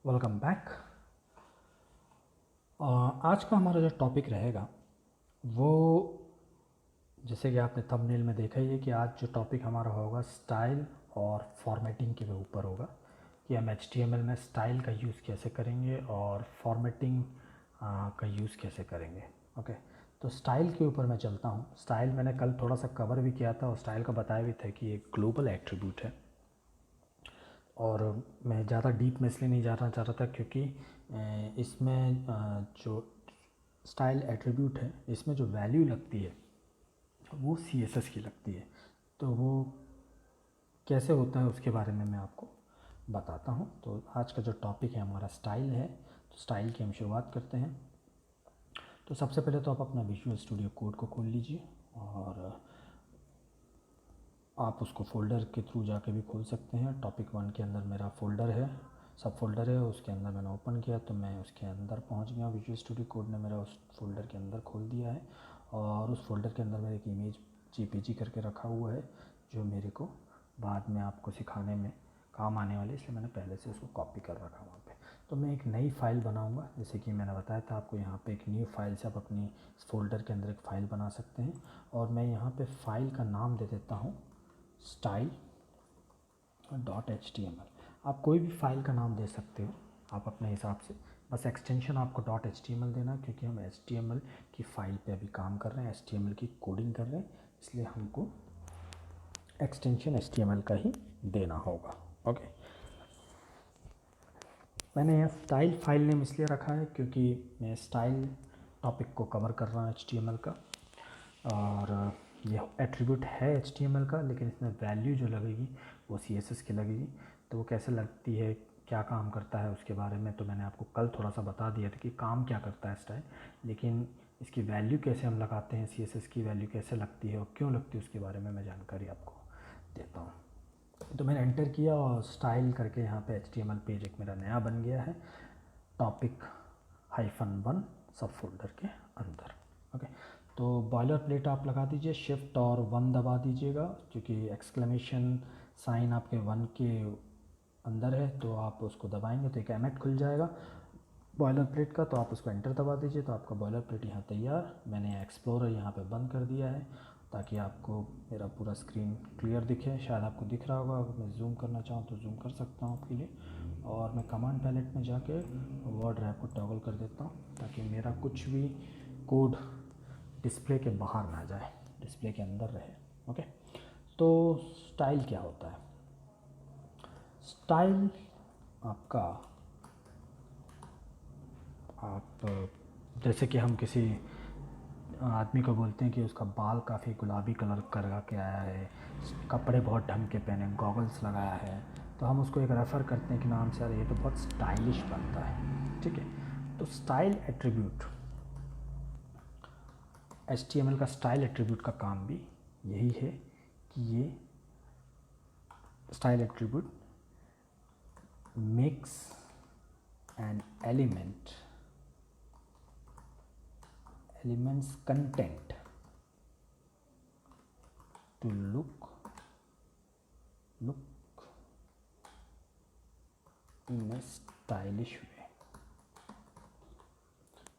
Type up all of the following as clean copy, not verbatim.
Welcome back. आज का हमारा जो टॉपिक रहेगा वो, जैसे कि आपने थंबनेल में देखा ही है कि आज जो टॉपिक हमारा होगा स्टाइल और फॉर्मेटिंग के ऊपर होगा कि हम HTML में स्टाइल का यूज़ कैसे करेंगे और फॉर्मेटिंग का यूज़ कैसे करेंगे। ओके, तो स्टाइल के ऊपर मैं चलता हूँ। स्टाइल मैंने कल थोड़ा सा कवर भी किया था और स्टाइल का बताया भी था कि एक ग्लोबल एट्रीब्यूट है। और मैं ज़्यादा डीप में इसलिए नहीं जाना चाह रहा था क्योंकि इसमें जो स्टाइल एट्रीब्यूट है इसमें जो वैल्यू लगती है वो CSS की लगती है। तो वो कैसे होता है उसके बारे में मैं आपको बताता हूँ। तो आज का जो टॉपिक है हमारा स्टाइल है, तो स्टाइल की हम शुरुआत करते हैं। तो सबसे पहले तो आप अपना विजुअल स्टूडियो कोड को खोल लीजिए और आप उसको फ़ोल्डर के थ्रू जाके भी खोल सकते हैं। टॉपिक 1 के अंदर मेरा फ़ोल्डर है, सब फोल्डर है, उसके अंदर मैंने ओपन किया तो मैं उसके अंदर पहुंच गया। विजुअल स्टूडियो कोड ने मेरा उस फोल्डर के अंदर खोल दिया है और उस फोल्डर के अंदर मेरे एक इमेज JPG करके रखा हुआ है जो मेरे को बाद में आपको सिखाने में काम आने वाले, इसलिए मैंने पहले से उसको कॉपी कर रखा वहाँ पे। तो मैं एक नई फ़ाइल बनाऊँगा, जैसे कि मैंने बताया था आपको, यहाँ पे एक न्यू फाइल से आप अपनी इस फोल्डर के अंदर एक फ़ाइल बना सकते हैं। और मैं यहाँ पे फ़ाइल का नाम दे देता हूँ style.html। आप कोई भी फाइल का नाम दे सकते हो आप अपने हिसाब से, बस एक्सटेंशन आपको .html देना है क्योंकि हम HTML की फ़ाइल पे अभी काम कर रहे हैं, HTML की कोडिंग कर रहे हैं, इसलिए हमको एक्सटेंशन HTML का ही देना होगा। ओके, मैंने यहाँ स्टाइल फाइल नेम इसलिए रखा है क्योंकि मैं स्टाइल टॉपिक को कवर कर रहा हूँ HTML का, और ये एट्रीब्यूट है HTML का, लेकिन इसमें वैल्यू जो लगेगी वो CSS की लगेगी। तो वो कैसे लगती है, क्या काम करता है उसके बारे में तो मैंने आपको कल थोड़ा सा बता दिया था कि काम क्या करता है स्टाइल, लेकिन इसकी वैल्यू कैसे हम लगाते हैं, CSS की वैल्यू कैसे लगती है और क्यों लगती है उसके बारे में मैं जानकारी आपको देता हूँ। तो मैंने एंटर किया और स्टाइल करके यहाँ पे HTML पेज एक मेरा नया बन गया है topic-1 सब फोल्डर के अंदर। ओके, तो बॉयलर प्लेट आप लगा दीजिए, शिफ्ट और 1 दबा दीजिएगा क्योंकि एक्सक्लेमेशन साइन आपके 1 के अंदर है, तो आप उसको दबाएंगे तो एक एमेट खुल जाएगा बॉयलर प्लेट का, तो आप उसको एंटर दबा दीजिए तो आपका बॉयलर प्लेट यहाँ तैयार। मैंने एक्सप्लोरर यहाँ पे बंद कर दिया है ताकि आपको मेरा पूरा स्क्रीन क्लियर दिखे, शायद आपको दिख रहा होगा। अगर मैं जूम करना चाहूँ तो जूम कर सकता हूँ आपके लिए, और मैं कमांड पैलेट में जाके वर्ड रैप को टॉगल कर देता हूँ ताकि मेरा कुछ भी कोड डिस्प्ले के बाहर ना जाए, डिस्प्ले के अंदर रहे। ओके, तो स्टाइल क्या होता है? स्टाइल आपका, आप जैसे कि हम किसी आदमी को बोलते हैं कि उसका बाल काफ़ी गुलाबी कलर करा के आया है, कपड़े बहुत ढंग के पहने, गॉगल्स लगाया है, तो हम उसको एक रेफ़र करते हैं कि नाम से, अरे ये तो बहुत स्टाइलिश बनता है। ठीक है, तो स्टाइल एट्रीब्यूट, HTML का स्टाइल एट्रीब्यूट का काम भी यही है कि ये style attribute makes an elements content to look in a stylish way.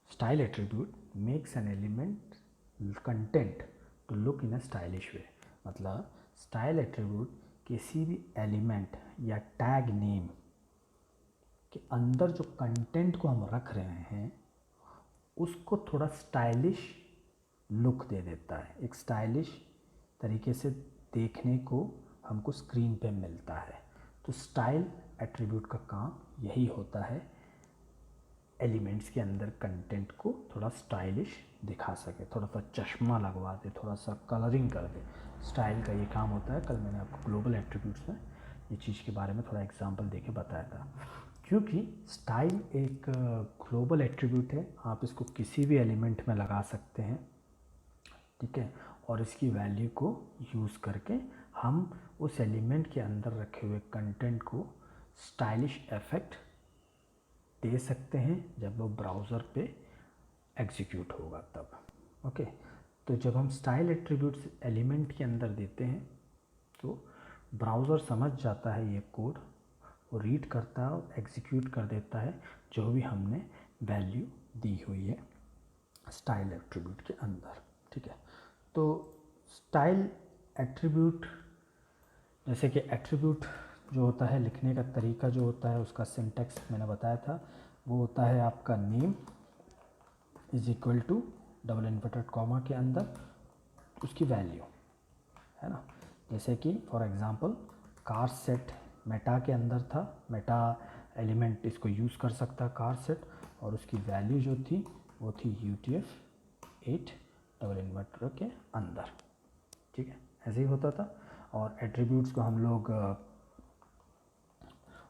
Style attribute makes an element content to look in a stylish way। मतलब स्टाइल एट्रीब्यूट किसी भी एलिमेंट या टैग नेम के अंदर जो कंटेंट को हम रख रहे हैं उसको थोड़ा स्टाइलिश लुक दे देता है, एक स्टाइलिश तरीके से देखने को हमको स्क्रीन पे मिलता है। तो स्टाइल एट्रीब्यूट का काम यही होता है, एलिमेंट्स के अंदर कंटेंट को थोड़ा स्टाइलिश दिखा सके, थोड़ा सा चश्मा लगवा दे, थोड़ा सा कलरिंग कर दे। स्टाइल का ये काम होता है। कल मैंने आपको ग्लोबल एट्रीब्यूट्स में ये चीज़ के बारे में थोड़ा एग्जांपल देके बताया था। क्योंकि स्टाइल एक ग्लोबल एट्रीब्यूट है, आप इसको किसी भी एलिमेंट में लगा सकते हैं, ठीक है, और इसकी वैल्यू को यूज़ करके हम उस एलिमेंट के अंदर रखे हुए कंटेंट को स्टाइलिश इफेक्ट दे सकते हैं जब वो ब्राउज़र पे एग्जीक्यूट होगा तब। ओके, तो जब हम स्टाइल एट्रीब्यूट्स एलिमेंट के अंदर देते हैं तो ब्राउज़र समझ जाता है ये कोड, वो रीड करता है और एग्जीक्यूट कर देता है जो भी हमने वैल्यू दी हुई है स्टाइल एट्रीब्यूट के अंदर। ठीक है, तो स्टाइल एट्रीब्यूट, जैसे कि एट्रीब्यूट जो होता है लिखने का तरीका जो होता है उसका सिंटैक्स मैंने बताया था, वो होता है आपका name is equal to double inverted comma के अंदर उसकी वैल्यू, है ना। जैसे कि for example charset meta के अंदर था, मेटा एलिमेंट इसको यूज़ कर सकता है कार सेट, और उसकी वैल्यू जो थी वो थी UTF-8 डबल इन्वर्टर के अंदर। ठीक है, ऐसे ही होता था। और एट्रीब्यूट्स को हम लोग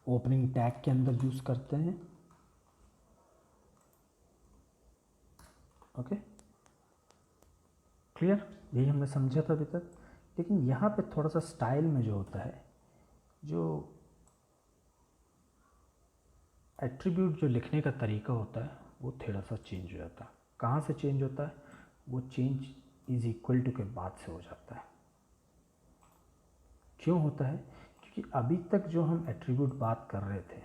ओपनिंग टैग के अंदर यूज़ करते हैं। ओके, क्लियर, यही हमने समझा था अभी तक। लेकिन यहाँ पे थोड़ा सा स्टाइल में जो होता है, जो एट्रीब्यूट जो लिखने का तरीका होता है वो थोड़ा सा चेंज हो जाता है। कहाँ से चेंज होता है? वो चेंज इज इक्वल टू के बाद से हो जाता है। क्यों होता है? क्योंकि अभी तक जो हम एट्रीब्यूट बात कर रहे थे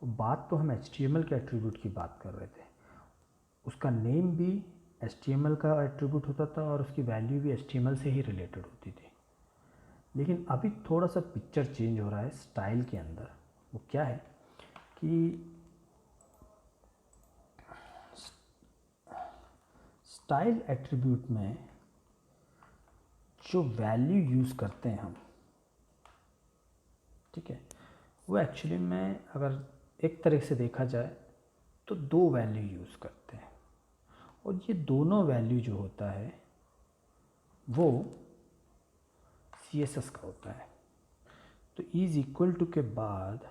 वो बात तो हम HTML के एट्रीब्यूट की बात कर रहे थे, उसका नेम भी HTML का एट्रीब्यूट होता था और उसकी वैल्यू भी HTML से ही रिलेटेड होती थी। लेकिन अभी थोड़ा सा पिक्चर चेंज हो रहा है स्टाइल के अंदर। वो क्या है कि स्टाइल एट्रीब्यूट में जो वैल्यू यूज़ करते हैं हम, ठीक है, वो एक्चुअली में अगर एक तरह से देखा जाए तो दो वैल्यू यूज़ करते हैं, और ये दोनों वैल्यू जो होता है वो CSS का होता है। तो इज इक्वल टू के बाद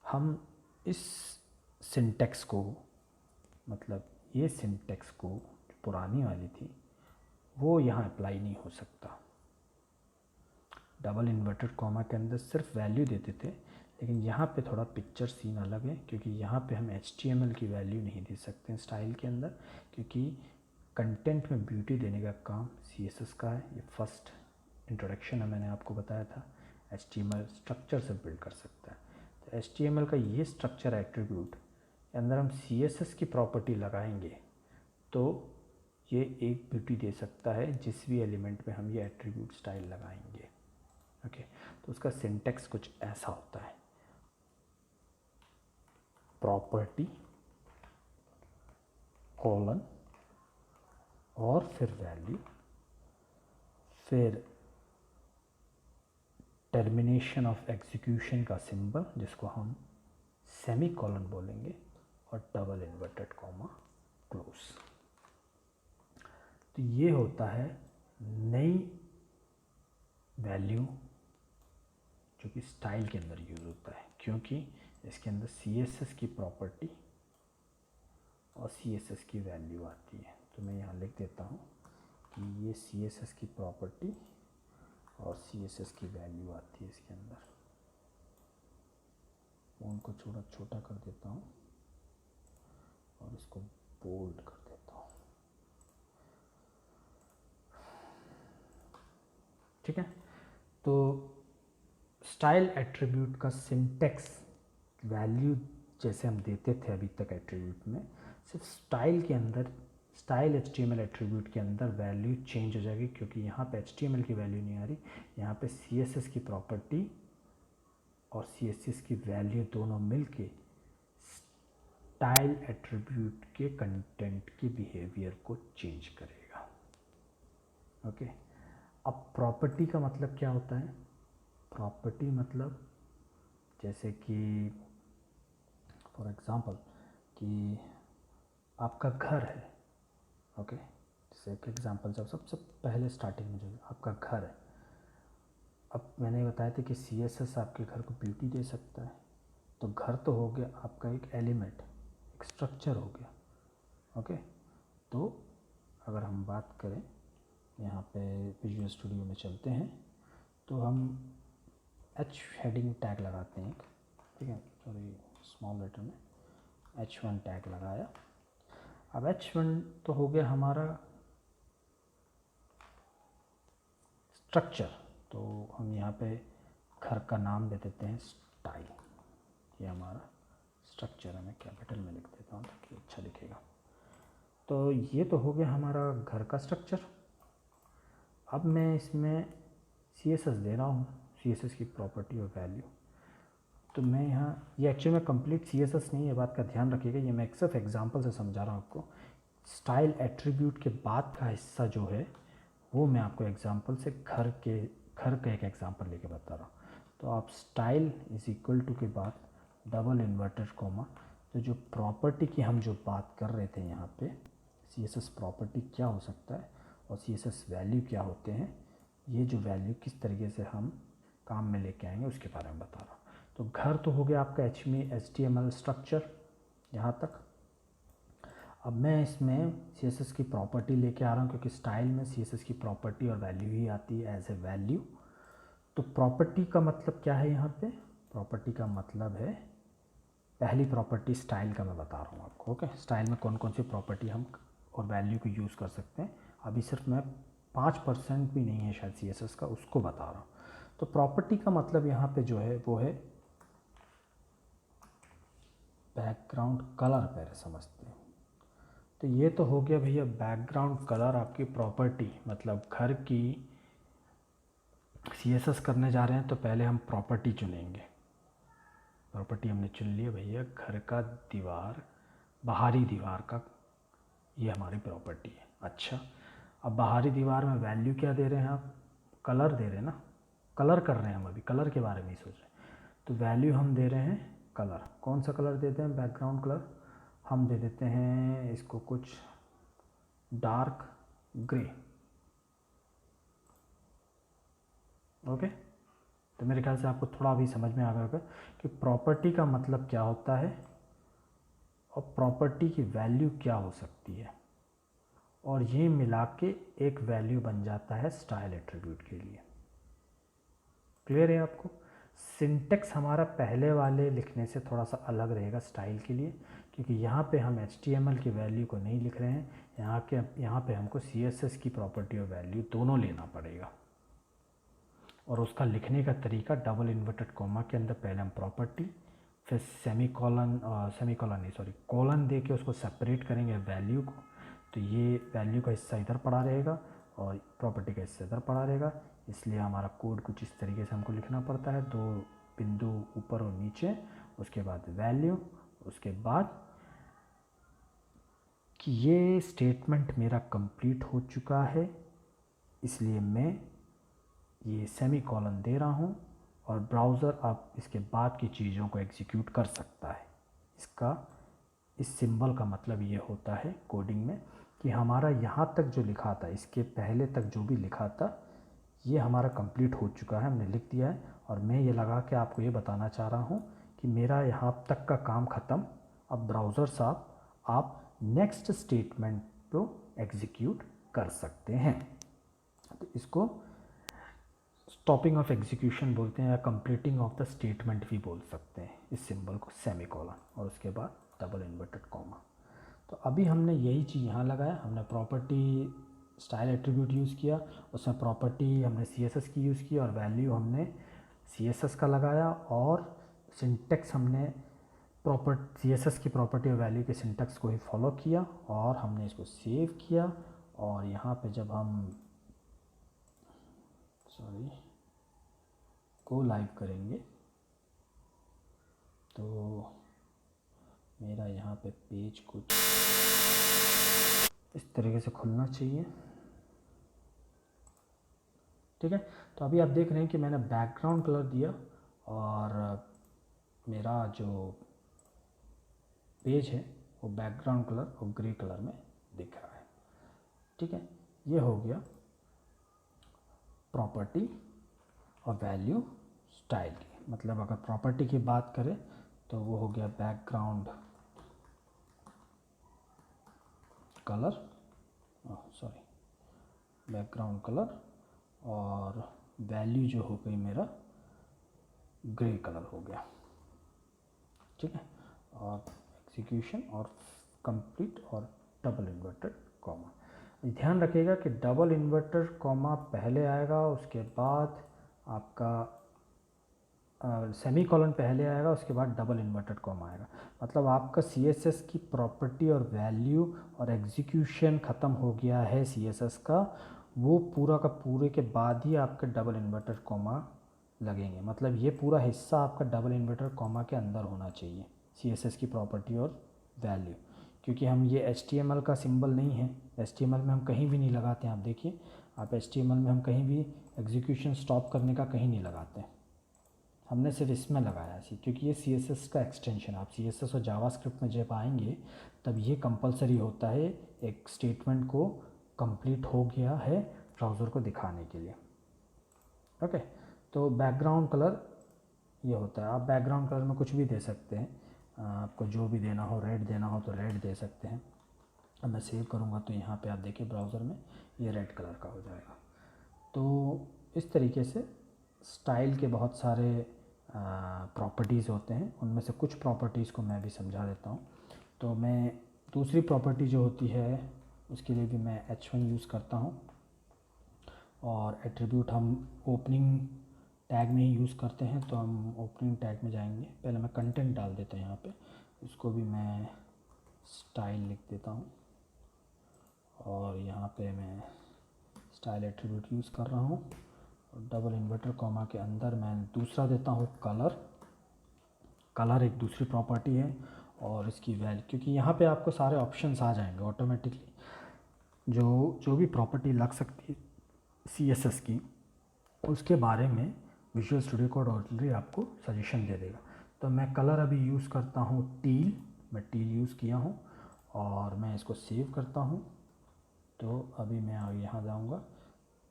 हम इस सिंटेक्स को, मतलब ये सिंटेक्स को जो पुरानी वाली थी वो यहाँ अप्लाई नहीं हो सकता। डबल इन्वर्टेड कॉमा के अंदर सिर्फ वैल्यू देते थे, लेकिन यहाँ पे थोड़ा पिक्चर सीन अलग है, क्योंकि यहाँ पे हम HTML की वैल्यू नहीं दे सकते स्टाइल के अंदर, क्योंकि कंटेंट में ब्यूटी देने का काम CSS का है। ये फर्स्ट इंट्रोडक्शन है, मैंने आपको बताया था HTML स्ट्रक्चर से बिल्ड कर सकता है। तो HTML का ये स्ट्रक्चर एट्रीब्यूट के अंदर हम CSS की प्रॉपर्टी लगाएंगे तो ये एक ब्यूटी दे सकता है जिस भी एलिमेंट में हम ये एट्रीब्यूट स्टाइल लगाएंगे। ओके, तो उसका सिंटेक्स कुछ ऐसा होता है, प्रॉपर्टी कॉलन और फिर वैल्यू, फिर टर्मिनेशन ऑफ एग्जीक्यूशन का सिंबल जिसको हम सेमी कॉलन बोलेंगे, और डबल इन्वर्टेड कॉमा क्लोज। तो ये होता है नई वैल्यू जो कि स्टाइल के अंदर यूज़ होता है, क्योंकि इसके अंदर CSS की प्रॉपर्टी और CSS की वैल्यू आती है। तो मैं यहाँ लिख देता हूँ कि ये CSS की प्रॉपर्टी और CSS की वैल्यू आती है इसके अंदर। उनको थोड़ा छोटा कर देता हूँ और इसको बोल्ड कर देता हूँ। ठीक है, तो स्टाइल एट्रीब्यूट का सिंटेक्स वैल्यू जैसे हम देते थे अभी तक एट्रीब्यूट में, सिर्फ स्टाइल के अंदर, स्टाइल HTML एट्रीब्यूट के अंदर वैल्यू चेंज हो जाएगी, क्योंकि यहाँ पे HTML की वैल्यू नहीं आ रही, यहाँ पे CSS की प्रॉपर्टी और CSS की वैल्यू दोनों मिलके स्टाइल एट्रीब्यूट के कंटेंट के बिहेवियर को चेंज करेगा। ओके, अब प्रॉपर्टी का मतलब क्या होता है? प्रॉपर्टी मतलब जैसे कि फॉर एग्जांपल कि आपका घर है। ओके, जैसे एक एग्जांपल, जब सबसे पहले स्टार्टिंग में जो आपका घर है, अब मैंने बताया था कि CSS आपके घर को ब्यूटी दे सकता है। तो घर तो हो गया आपका एक एलिमेंट, एक स्ट्रक्चर हो गया। ओके, तो अगर हम बात करें यहाँ पे विजुअल स्टूडियो में चलते हैं तो हम H हेडिंग टैग लगाते हैं, ठीक है, सॉरी स्मॉल लेटर में H1 टैग लगाया। अब H1 तो हो गया हमारा स्ट्रक्चर, तो हम यहाँ पे घर का नाम दे देते हैं स्टाइल। ये हमारा स्ट्रक्चर है, मैं कैपिटल में लिख देता हूँ ताकि अच्छा दिखेगा। तो ये तो हो गया हमारा घर का स्ट्रक्चर। अब मैं इसमें CSS दे रहा हूँ, CSS की प्रॉपर्टी और वैल्यू। तो मैं यहाँ, ये एक्चुअली में कंप्लीट CSS नहीं है, बात का ध्यान रखिएगा, ये मैं एक सिर्फ एग्जांपल से समझा रहा हूँ आपको। स्टाइल एट्रीब्यूट के बाद का हिस्सा जो है वो मैं आपको एग्जांपल से घर का एक एग्जांपल लेके बता रहा हूँ। तो आप स्टाइल इज इक्वल टू के बाद डबल इन्वर्टेड कॉमा, तो जो प्रॉपर्टी की हम जो बात कर रहे थे यहाँ पे, CSS प्रॉपर्टी क्या हो सकता है और CSS वैल्यू क्या होते हैं, ये जो वैल्यू किस तरीके से हम काम में लेके आएंगे उसके बारे में बता रहा हूँ। तो घर तो हो गया आपका HTML स्ट्रक्चर यहाँ तक। अब मैं इसमें CSS की प्रॉपर्टी लेके आ रहा हूँ, क्योंकि स्टाइल में CSS की प्रॉपर्टी और वैल्यू ही आती है एज ए वैल्यू। तो प्रॉपर्टी का मतलब क्या है यहाँ पे? प्रॉपर्टी का मतलब है, पहली प्रॉपर्टी स्टाइल का मैं बता रहा हूँ आपको। ओके, स्टाइल में कौन कौन सी प्रॉपर्टी हम और वैल्यू को यूज़ कर सकते हैं, अभी सिर्फ मैं 5% भी नहीं है शायद CSS का, उसको बता रहा हूँ। तो प्रॉपर्टी का मतलब यहाँ पे जो है वो है बैकग्राउंड कलर, पहले समझते हैं। तो ये तो हो गया भैया बैकग्राउंड कलर आपकी प्रॉपर्टी, मतलब घर की CSS करने जा रहे हैं तो पहले हम प्रॉपर्टी चुनेंगे। प्रॉपर्टी हमने चुन लिया भैया, घर का दीवार, बाहरी दीवार का, ये हमारी प्रॉपर्टी है। अच्छा, अब बाहरी दीवार में वैल्यू क्या दे रहे हैं आप? कलर दे रहे हैं ना, कलर कर रहे हैं हम, अभी कलर के बारे में ही सोच रहे हैं। तो वैल्यू हम दे रहे हैं कलर। कौन सा कलर देते हैं? बैकग्राउंड कलर हम दे देते हैं इसको कुछ डार्क ग्रे। ओके, तो मेरे ख्याल से आपको थोड़ा अभी समझ में आ गया होगा कि प्रॉपर्टी का मतलब क्या होता है और प्रॉपर्टी की वैल्यू क्या हो सकती है, और ये मिला के एक वैल्यू बन जाता है स्टाइल एट्रीब्यूट के लिए। क्लियर है आपको? सिंटेक्स हमारा पहले वाले लिखने से थोड़ा सा अलग रहेगा स्टाइल के लिए, क्योंकि यहाँ पे हम HTML की वैल्यू को नहीं लिख रहे हैं, यहाँ पे हमको CSS की प्रॉपर्टी और वैल्यू दोनों लेना पड़ेगा। और उसका लिखने का तरीका डबल इन्वर्टेड कॉमा के अंदर पहले हम प्रॉपर्टी, फिर सेमीकोलन नहीं सॉरी कोलन दे के उसको सेपरेट करेंगे वैल्यू को। तो ये वैल्यू का हिस्सा इधर पड़ा रहेगा और प्रॉपर्टी का हिस्सा इधर पड़ा रहेगा, इसलिए हमारा कोड कुछ इस तरीके से हमको लिखना पड़ता है, 2 बिंदु ऊपर और नीचे, उसके बाद वैल्यू, उसके बाद कि ये स्टेटमेंट मेरा कंप्लीट हो चुका है, इसलिए मैं ये सेमीकोलन दे रहा हूँ और ब्राउज़र अब इसके बाद की चीज़ों को एग्जीक्यूट कर सकता है। इस सिंबल का मतलब ये होता है कोडिंग में कि हमारा यहाँ तक जो लिखा था, इसके पहले तक जो भी लिखा था, ये हमारा कंप्लीट हो चुका है, हमने लिख दिया है। और मैं ये लगा के आपको ये बताना चाह रहा हूँ कि मेरा यहाँ तक का काम ख़त्म। अब ब्राउज़र साहब आप नेक्स्ट स्टेटमेंट को एग्जीक्यूट कर सकते हैं। तो इसको स्टॉपिंग ऑफ एग्जीक्यूशन बोलते हैं, या कंप्लीटिंग ऑफ द स्टेटमेंट भी बोल सकते हैं इस सिंबल को, सेमीकोलन और उसके बाद डबल इन्वर्टेड कॉमा। तो अभी हमने यही चीज़ यहाँ लगाया, हमने प्रॉपर्टी स्टाइल एट्रीब्यूट यूज़ किया, उसमें प्रॉपर्टी हमने CSS की यूज़ की और वैल्यू हमने CSS का लगाया, और सिंटेक्स हमने CSS की प्रॉपर्टी और वैल्यू के सिंटेक्स को ही फॉलो किया, और हमने इसको सेव किया। और यहाँ पे जब हम को लाइव करेंगे तो मेरा यहाँ पे पेज कुछ इस तरीके से खुलना चाहिए। ठीक है, तो अभी आप देख रहे हैं कि मैंने बैकग्राउंड कलर दिया और मेरा जो पेज है वो बैकग्राउंड कलर और ग्रे कलर में दिख रहा है। ठीक है, ये हो गया प्रॉपर्टी और वैल्यू स्टाइल की। मतलब अगर प्रॉपर्टी की बात करें तो वो हो गया बैकग्राउंड कलर, बैकग्राउंड कलर, और वैल्यू जो हो गई मेरा ग्रे कलर हो गया। ठीक है, और एग्जीक्यूशन और कंप्लीट और डबल इन्वर्टेड कॉमा। ध्यान रखिएगा कि डबल इन्वर्टेड कॉमा पहले आएगा, उसके बाद आपका सेमी कॉलन पहले आएगा, उसके बाद डबल इन्वर्टेड कॉमा आएगा। मतलब आपका CSS की प्रॉपर्टी और वैल्यू और एग्जीक्यूशन ख़त्म हो गया है CSS का, वो पूरा का पूरे के बाद ही आपके डबल इन्वर्टेड कॉमा लगेंगे। मतलब ये पूरा हिस्सा आपका डबल इन्वर्टेड कॉमा के अंदर होना चाहिए, CSS की प्रॉपर्टी और वैल्यू। क्योंकि हम ये HTML का सिंबल नहीं है, HTML में हम कहीं भी नहीं लगाते हैं। आप देखिए, आप HTML में हम कहीं भी एग्जीक्यूशन स्टॉप करने का कहीं नहीं लगाते हैं, हमने सिर्फ इसमें लगाया है क्योंकि ये CSS का एक्सटेंशन। आप CSS और जावास्क्रिप्ट में जब आएंगे तब ये कंपलसरी होता है एक स्टेटमेंट को कंप्लीट हो गया है ब्राउज़र को दिखाने के लिए। ओके, तो बैकग्राउंड कलर ये होता है। आप बैकग्राउंड कलर में कुछ भी दे सकते हैं, आपको जो भी देना हो, रेड देना हो तो रेड दे सकते हैं। अब मैं सेव करूँगा तो यहाँ पे आप देखिए ब्राउज़र में ये रेड कलर का हो जाएगा। तो इस तरीके से स्टाइल के बहुत सारे प्रॉपर्टीज़ होते हैं, उनमें से कुछ प्रॉपर्टीज़ को मैं भी समझा देता हूँ। तो मैं दूसरी प्रॉपर्टी जो होती है उसके लिए भी मैं H1 यूज़ करता हूँ, और एट्रीब्यूट हम ओपनिंग टैग में ही यूज़ करते हैं। तो हम ओपनिंग टैग में जाएंगे, पहले मैं कंटेंट डाल देता हूँ यहाँ पे, इसको भी मैं स्टाइल लिख देता हूँ, और यहाँ पे मैं स्टाइल एट्रीब्यूट यूज़ कर रहा हूँ। और डबल इन्वर्टर कॉमा के अंदर मैं दूसरा देता हूँ कलर। कलर एक दूसरी प्रॉपर्टी है, और इसकी वैल्यू, क्योंकि यहाँ पे आपको सारे ऑप्शंस आ जाएंगे ऑटोमेटिकली, जो भी प्रॉपर्टी लग सकती है CSS की, उसके बारे में विजुअल स्टूडियो कोड ऑलरेडी आपको सजेशन दे देगा। तो मैं कलर अभी यूज़ करता हूँ टील, मैं टील यूज़ किया हूँ, और मैं इसको सेव करता हूँ। तो अभी मैं यहाँ जाऊँगा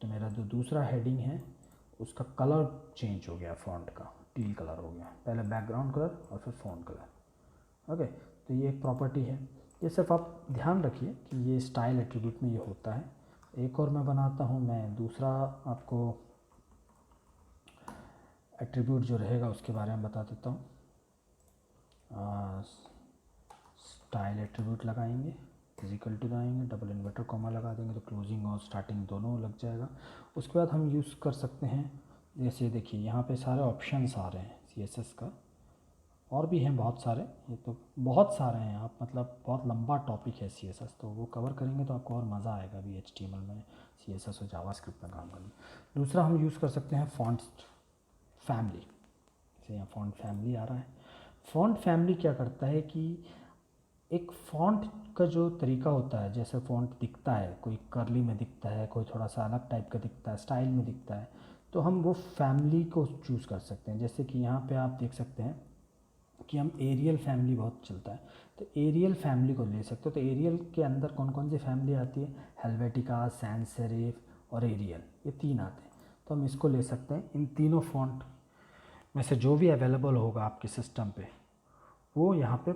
तो मेरा जो दूसरा हेडिंग है उसका कलर चेंज हो गया, फ़ॉन्ट का टील कलर हो गया, पहले बैकग्राउंड कलर और फिर फ़ॉन्ट कलर। ओके, तो ये एक प्रॉपर्टी है। ये सिर्फ आप ध्यान रखिए कि ये स्टाइल एट्रीब्यूट में ये होता है। एक और मैं बनाता हूँ, मैं दूसरा आपको एट्रीब्यूट जो रहेगा उसके बारे में बता देता हूँ। स्टाइल एट्रीब्यूट लगाएंगे, इजिकल टू लगाएंगे, डबल इन्वर्टर कॉमा लगा देंगे तो क्लोजिंग और स्टार्टिंग दोनों लग जाएगा। उसके बाद हम यूज़ कर सकते हैं, जैसे देखिए यहाँ पे सारे ऑप्शंस आ रहे हैं CSS का, और भी हैं बहुत सारे, ये तो बहुत सारे हैं। आप मतलब बहुत लंबा टॉपिक है CSS, तो वो कवर करेंगे तो आपको और मज़ा आएगा भी HTML में CSS और जावास्क्रिप्ट में काम करने। दूसरा हम यूज़ कर सकते हैं फ़ॉन्ट्स फैमिली, जैसे यहाँ फ़ॉन्ट फैमिली आ रहा है। फ़ॉन्ट फैमिली क्या करता है कि एक फ़ॉन्ट का जो तरीका होता है, जैसे फ़ॉन्ट दिखता है, कोई कर्ली में दिखता है, कोई थोड़ा सा अलग टाइप का दिखता है, स्टाइल में दिखता है, तो हम वो फैमिली को चूज़ कर सकते हैं। जैसे कि यहाँ पे आप देख सकते हैं कि हम एरियल फैमिली बहुत चलता है, तो एरियल फैमिली को ले सकते हो। तो एरियल के अंदर कौन कौन सी फैमिली आती है, हेल्वेटिका, सैंस सेरिफ और एरियल, ये 3 आते हैं। तो हम इसको ले सकते हैं। इन तीनों फ़ॉन्ट में से जो भी अवेलेबल होगा आपके सिस्टम पे, वो यहाँ पे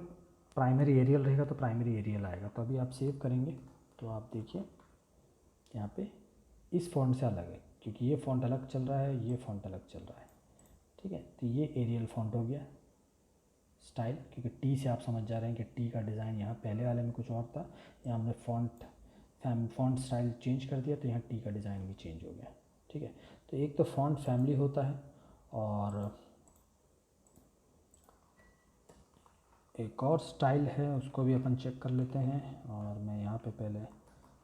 प्राइमरी एरियल रहेगा तो प्राइमरी एरियल आएगा। तो अभी आप सेव करेंगे तो आप देखिए यहाँ पे इस फ़ॉन्ट से अलग है, क्योंकि ये फ़ॉन्ट अलग चल रहा है, ये फ़ॉन्ट अलग चल रहा है। ठीक है, तो ये एरियल फ़ॉन्ट हो गया स्टाइल, क्योंकि टी से आप समझ जा रहे हैं कि टी का डिज़ाइन यहाँ पहले वाले में कुछ और था, यहाँ हमने फ़ॉन्ट स्टाइल चेंज कर दिया तो यहाँ टी का डिज़ाइन भी चेंज हो गया। ठीक है, तो एक तो फ़ॉन्ट फैमिली होता है, और एक और स्टाइल है उसको भी अपन चेक कर लेते हैं। और मैं यहाँ पे पहले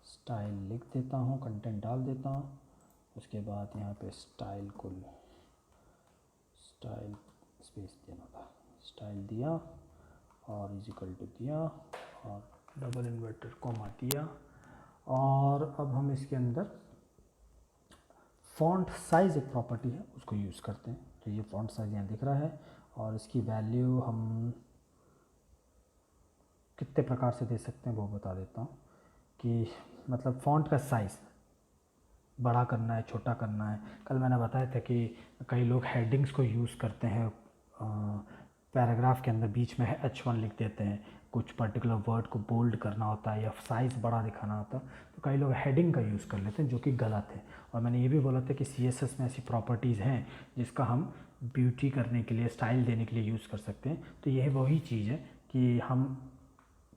स्टाइल लिख देता हूँ, कंटेंट डाल देता हूँ, उसके बाद यहाँ पे स्टाइल स्पेस देना था, स्टाइल दिया और इजिकल टू दिया और डबल इन्वर्टेड कॉमा दिया। और अब हम इसके अंदर फ़ॉन्ट साइज़ एक प्रॉपर्टी है उसको यूज़ करते हैं। तो ये फ़ॉन्ट साइज़ यहाँ दिख रहा है, और इसकी वैल्यू हम कितने प्रकार से दे सकते हैं वो बता देता हूँ। कि मतलब फ़ॉन्ट का साइज़ बड़ा करना है, छोटा करना है। कल मैंने बताया था कि कई लोग हेडिंग्स को यूज़ करते हैं, पैराग्राफ के अंदर बीच में H1 लिख देते हैं, कुछ पर्टिकुलर वर्ड को बोल्ड करना होता है या साइज़ बड़ा दिखाना होता है, तो कई लोग हेडिंग का यूज़ कर लेते हैं, जो कि गलत है। और मैंने ये भी बोला था कि CSS में ऐसी प्रॉपर्टीज़ हैं जिसका हम ब्यूटी करने के लिए, स्टाइल देने के लिए यूज़ कर सकते हैं। तो यह वही चीज़ है कि हम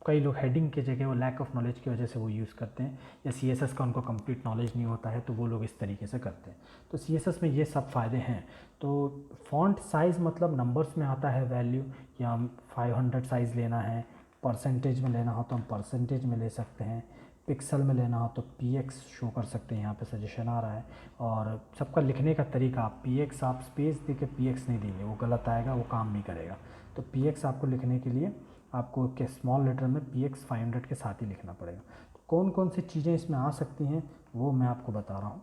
कई लोग हेडिंग की जगह वो लैक ऑफ नॉलेज की वजह से वो यूज़ करते हैं, या CSS का उनको कंप्लीट नॉलेज नहीं होता है तो वो लोग इस तरीके से करते हैं। तो CSS में ये सब फ़ायदे हैं। तो फ़ॉन्ट साइज़ मतलब नंबर्स में आता है वैल्यू, या हम 500 साइज़ लेना है, परसेंटेज में लेना हो तो हम परसेंटेज में ले सकते हैं, पिक्सल में लेना हो तो px शो कर सकते हैं, यहाँ पे सजेशन आ रहा है। और सबका लिखने का तरीका, px आप स्पेस दे के px नहीं देंगे, वो गलत आएगा, वो काम नहीं करेगा। तो px आपको लिखने के लिए आपको के स्मॉल लेटर में px 500 के साथ ही लिखना पड़ेगा। तो कौन कौन सी चीज़ें इसमें आ सकती हैं वो मैं आपको बता रहा हूँ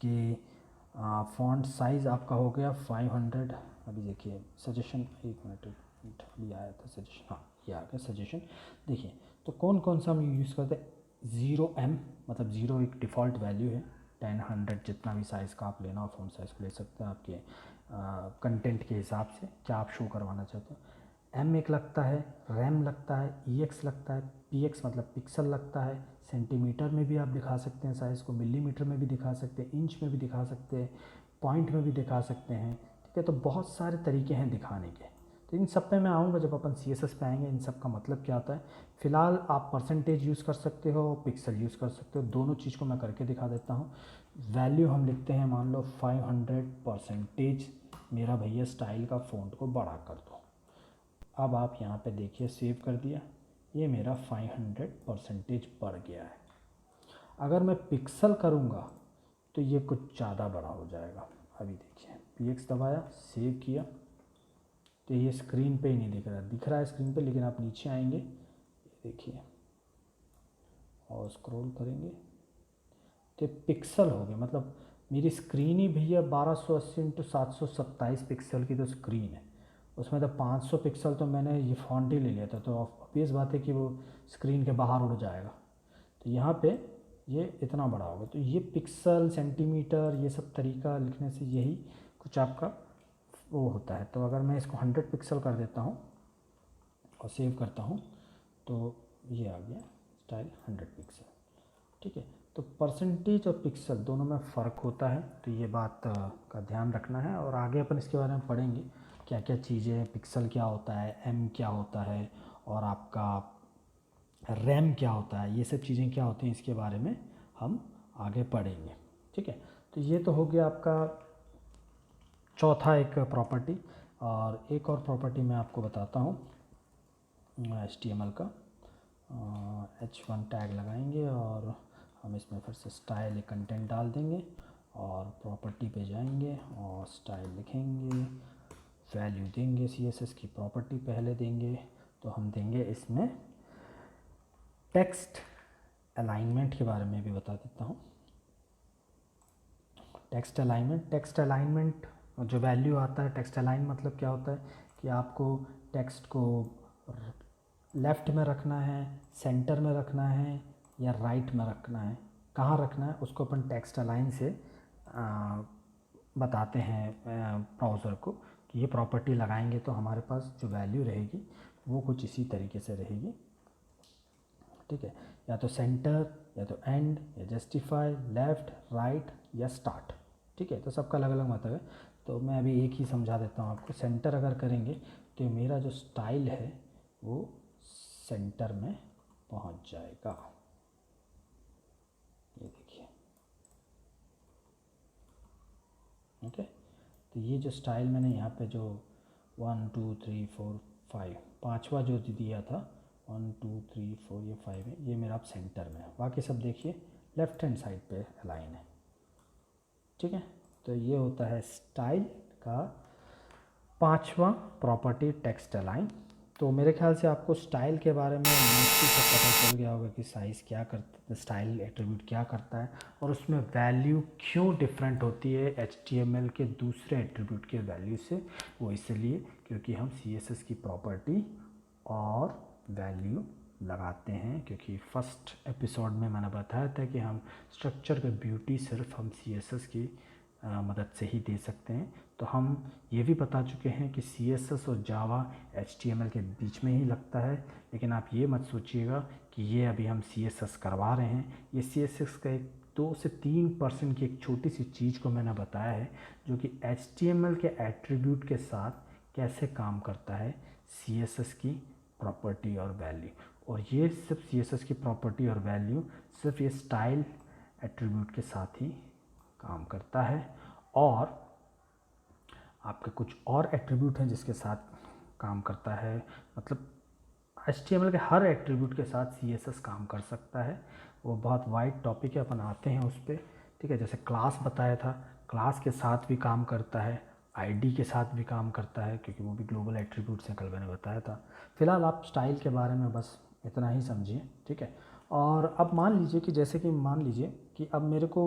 कि फ़ॉन्ट साइज़ आपका हो गया 500। अभी देखिए सजेशन, एक मिनट अभी आया था सजेशन, हाँ ये आ गया सजेशन। देखिए तो कौन कौन सा हम यूज़ करते हैं, 0m मतलब 0 एक डिफ़ॉल्ट वैल्यू है, 10 100 जितना भी साइज़ का आप लेना हो फ़ॉन्ट साइज़ को ले सकते हैं आपके कंटेंट के हिसाब से, क्या आप शो करवाना चाहते हो। m एक लगता है, रैम लगता है, ex लगता है, px मतलब पिक्सल लगता है, सेंटीमीटर में भी आप दिखा सकते हैं साइज़ को, मिलीमीटर में भी दिखा सकते हैं, इंच में भी दिखा सकते हैं, पॉइंट में भी दिखा सकते हैं, ठीक है। तो बहुत सारे तरीके हैं दिखाने के। तो इन सब पे मैं आऊँगा जब अपन CSS पे आएंगे, इन सब का मतलब क्या होता है। फ़िलहाल आप परसेंटेज यूज़ कर सकते हो, पिक्सल यूज़ कर सकते हो, दोनों चीज़ को मैं करके दिखा देता हूँ। वैल्यू हम लिखते हैं, मान लो 500 परसेंटेज, मेरा भैया स्टाइल का फ़ॉन्ट को बड़ा कर दो। अब आप यहाँ पे देखिए, सेव कर दिया, ये मेरा 500 परसेंटेज बढ़ गया है। अगर मैं पिक्सल करूँगा तो ये कुछ ज़्यादा बड़ा हो जाएगा। अभी देखिए px दबाया, सेव किया, तो ये स्क्रीन पे ही नहीं दिख रहा है स्क्रीन पे, लेकिन आप नीचे आएंगे, ये देखिए और स्क्रॉल करेंगे तो पिक्सल हो गए, मतलब मेरी स्क्रीन ही भैया 1280 इंटू 727 पिक्सल की तो स्क्रीन है, उसमें तो 500 पिक्सल तो मैंने ये फ़ॉन्ट ही ले लिया था, तो ऑब्वियस बात है कि वो स्क्रीन के बाहर उड़ जाएगा। तो यहाँ पे ये इतना बड़ा होगा, तो ये पिक्सल सेंटीमीटर ये सब तरीका लिखने से यही कुछ आपका वो होता है। तो अगर मैं इसको 100 पिक्सल कर देता हूँ और सेव करता हूँ तो ये आ गया स्टाइल 100 पिक्सल, ठीक है। तो परसेंटेज और पिक्सल दोनों में फ़र्क होता है, तो ये बात का ध्यान रखना है। और आगे अपन इसके बारे में पढ़ेंगे क्या क्या चीज़ें, पिक्सल क्या होता है, एम क्या होता है, और आपका रैम क्या होता है, ये सब चीज़ें क्या होती हैं, इसके बारे में हम आगे पढ़ेंगे, ठीक है। तो ये तो हो गया आपका चौथा एक प्रॉपर्टी। और एक और प्रॉपर्टी मैं आपको बताता हूँ HTML का। H1 टैग लगाएंगे और हम इसमें फिर से स्टाइल कंटेंट डाल देंगे और प्रॉपर्टी पे जाएंगे और स्टाइल लिखेंगे, वैल्यू देंगे, CSS की प्रॉपर्टी पहले देंगे, तो हम देंगे इसमें टेक्स्ट अलाइनमेंट के बारे में भी बता देता हूँ। टेक्स्ट अलाइनमेंट जो वैल्यू आता है, टेक्स्ट अलाइन मतलब क्या होता है कि आपको टेक्स्ट को लेफ़्ट में रखना है, सेंटर में रखना है, या राइट में रखना है, कहाँ रखना है उसको अपन टेक्स्ट अलाइन से बताते हैं ब्राउज़र को कि ये प्रॉपर्टी लगाएंगे तो हमारे पास जो वैल्यू रहेगी वो कुछ इसी तरीके से रहेगी, ठीक है। या तो सेंटर, या तो एंड, या जस्टिफाई, लेफ़्ट, राइट, या स्टार्ट, ठीक है। तो सबका अलग अलग मतलब है, तो मैं अभी एक ही समझा देता हूँ आपको। सेंटर अगर करेंगे तो मेरा जो स्टाइल है वो सेंटर में पहुँच जाएगा, ये देखिए, ठीक है। तो ये जो स्टाइल मैंने यहाँ पे जो 1 2 3 4 5 पाँचवा जो दिया था 1 2 3 4 ये 5 है, ये मेरा अब सेंटर में है। बाकी सब देखिए लेफ़्ट हैंड साइड पे अलाइन है, ठीक है। तो ये होता है स्टाइल का पांचवा प्रॉपर्टी, टेक्स्ट अलाइन। तो मेरे ख्याल से आपको स्टाइल के बारे में मोस्टली सब पता चल गया होगा कि साइज़ क्या करता है, स्टाइल एट्रीब्यूट क्या करता है, और उसमें वैल्यू क्यों डिफरेंट होती है HTML के दूसरे एट्रीब्यूट के वैल्यू से। वो इसलिए क्योंकि हम CSS की प्रॉपर्टी और वैल्यू लगाते हैं, क्योंकि फर्स्ट एपिसोड में मैंने बताया था कि हम स्ट्रक्चर का ब्यूटी सिर्फ हम CSS की मदद से ही दे सकते हैं। तो हम ये भी बता चुके हैं कि CSS और जावा HTML के बीच में ही लगता है, लेकिन आप ये मत सोचिएगा कि ये अभी हम CSS करवा रहे हैं। ये CSS का एक 2 से 3% की एक छोटी सी चीज़ को मैंने बताया है, जो कि HTML के एट्रीब्यूट के साथ कैसे काम करता है CSS की प्रॉपर्टी और वैल्यू, और ये सिर्फ CSS की प्रॉपर्टी और वैल्यू सिर्फ ये स्टाइल एट्रीब्यूट के साथ ही काम करता है, और आपके कुछ और एट्रीब्यूट हैं जिसके साथ काम करता है। मतलब HTML के हर एट्रीब्यूट के साथ CSS काम कर सकता है। वो बहुत वाइड टॉपिक है, अपन आते हैं उस पर, ठीक है। जैसे क्लास बताया था, क्लास के साथ भी काम करता है, ID के साथ भी काम करता है, क्योंकि वो भी ग्लोबल एट्रीब्यूट्स हैं, कल मैंने बताया था। फिलहाल आप स्टाइल के बारे में बस इतना ही समझिए, ठीक है। और अब मान लीजिए कि जैसे कि मान लीजिए कि अब मेरे को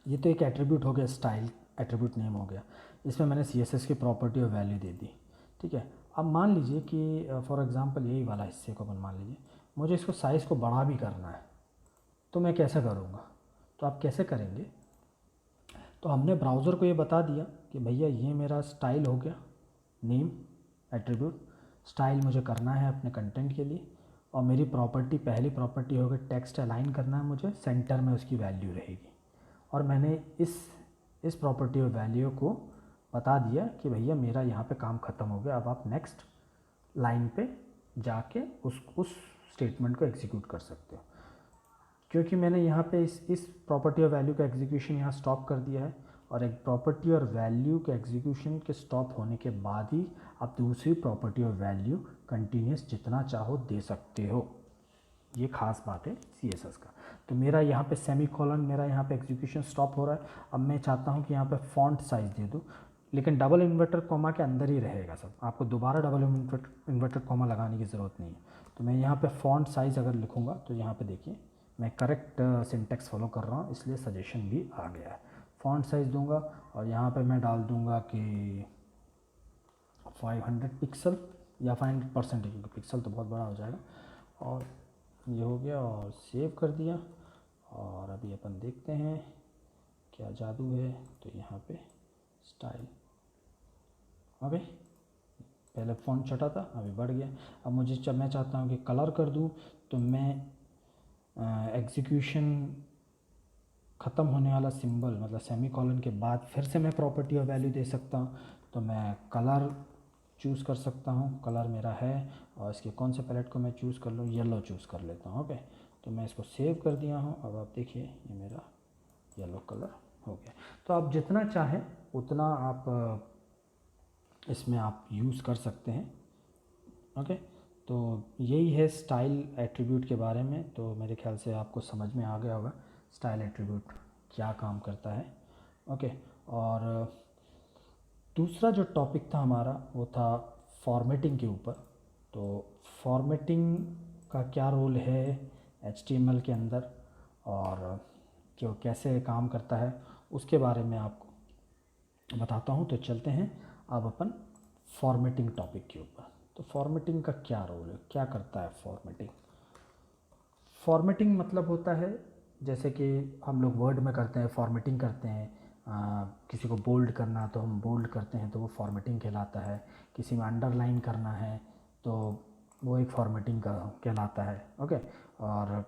ये तो एक एट्रीब्यूट हो गया, स्टाइल एट्रीब्यूट नेम हो गया, इसमें मैंने CSS की प्रॉपर्टी और वैल्यू दे दी, ठीक है। अब मान लीजिए कि फॉर एग्जांपल यही वाला हिस्से को अपन मान लीजिए मुझे इसको साइज़ को बड़ा भी करना है, तो मैं कैसे करूँगा? तो आप कैसे करेंगे? तो हमने ब्राउज़र को ये बता दिया कि भैया ये मेरा स्टाइल हो गया, नेम एट्रीब्यूट, स्टाइल मुझे करना है अपने कंटेंट के लिए, और मेरी प्रॉपर्टी, पहली प्रॉपर्टी हो गई टेक्स्ट अलाइन करना है मुझे, सेंटर में उसकी वैल्यू रहेगी। और मैंने इस प्रॉपर्टी और वैल्यू को बता दिया कि भैया मेरा यहाँ पे काम ख़त्म हो गया, अब आप नेक्स्ट लाइन पे जाके उस स्टेटमेंट को एग्जीक्यूट कर सकते हो। क्योंकि मैंने यहाँ पे इस प्रॉपर्टी और वैल्यू का एग्जीक्यूशन यहाँ स्टॉप कर दिया है, और एक प्रॉपर्टी और वैल्यू के एग्जीक्यूशन के स्टॉप होने के बाद ही आप दूसरी प्रॉपर्टी और वैल्यू कंटिन्यूस जितना चाहो दे सकते हो। ये खास बात है CSS का। तो मेरा यहाँ पे सेमीकोलन, मेरा यहाँ पे एग्जीक्यूशन स्टॉप हो रहा है। अब मैं चाहता हूँ कि यहाँ पे फॉन्ट साइज़ दे दूँ, लेकिन डबल इन्वर्टर कॉमा के अंदर ही रहेगा सब, आपको दोबारा डबल इन्वर्टर कॉमा लगाने की ज़रूरत नहीं है। तो मैं यहाँ पे फॉन्ट साइज़ अगर लिखूँगा तो यहाँ पे देखिए मैं करेक्ट सिंटेक्स फॉलो कर रहा हूँ, इसलिए सजेशन भी आ गया है। फॉन्ट साइज़ दूंगा और यहाँ पे मैं डाल दूंगा कि 500 पिक्सल या 500%, क्योंकि पिक्सल तो बहुत बड़ा हो जाएगा। और ये हो गया और सेव कर दिया। और अभी अपन देखते हैं क्या जादू है। तो यहाँ पे स्टाइल, ओके, पहले फॉन्ट छोटा था अभी बढ़ गया। अब मुझे जब मैं चाहता हूँ कि कलर कर दूँ, तो मैं एग्जीक्यूशन ख़त्म होने वाला सिंबल मतलब सेमीकोलन के बाद फिर से मैं प्रॉपर्टी और वैल्यू दे सकता हूँ। तो मैं कलर चूज़ कर सकता हूँ, कलर मेरा है, और इसके कौन से पैलेट को मैं चूज़ कर लूँ, येलो चूज़ कर लेता हूँ। ओके, तो मैं इसको सेव कर दिया हूँ। अब आप देखिए ये मेरा येलो कलर हो गया। तो आप जितना चाहें उतना आप इसमें आप यूज़ कर सकते हैं। ओके, तो यही है स्टाइल एट्रीब्यूट के बारे में। तो मेरे ख्याल से आपको समझ में आ गया होगा स्टाइल एट्रीब्यूट क्या काम करता है। ओके, और दूसरा जो टॉपिक था हमारा वो था फॉर्मेटिंग के ऊपर। तो फॉर्मेटिंग का क्या रोल है HTML के अंदर और जो कैसे काम करता है उसके बारे में आपको बताता हूँ। तो चलते हैं अब अपन फॉर्मेटिंग टॉपिक के ऊपर। तो फॉर्मेटिंग का क्या रोल है, क्या करता है फॉर्मेटिंग? फॉर्मेटिंग मतलब होता है जैसे कि हम लोग वर्ड में करते हैं, फॉर्मेटिंग करते हैं। किसी को बोल्ड करना तो हम बोल्ड करते हैं, तो वो फॉर्मेटिंग कहलाता है। किसी में अंडरलाइन करना है तो वो एक फॉर्मेटिंग का कहलाता है। ओके, और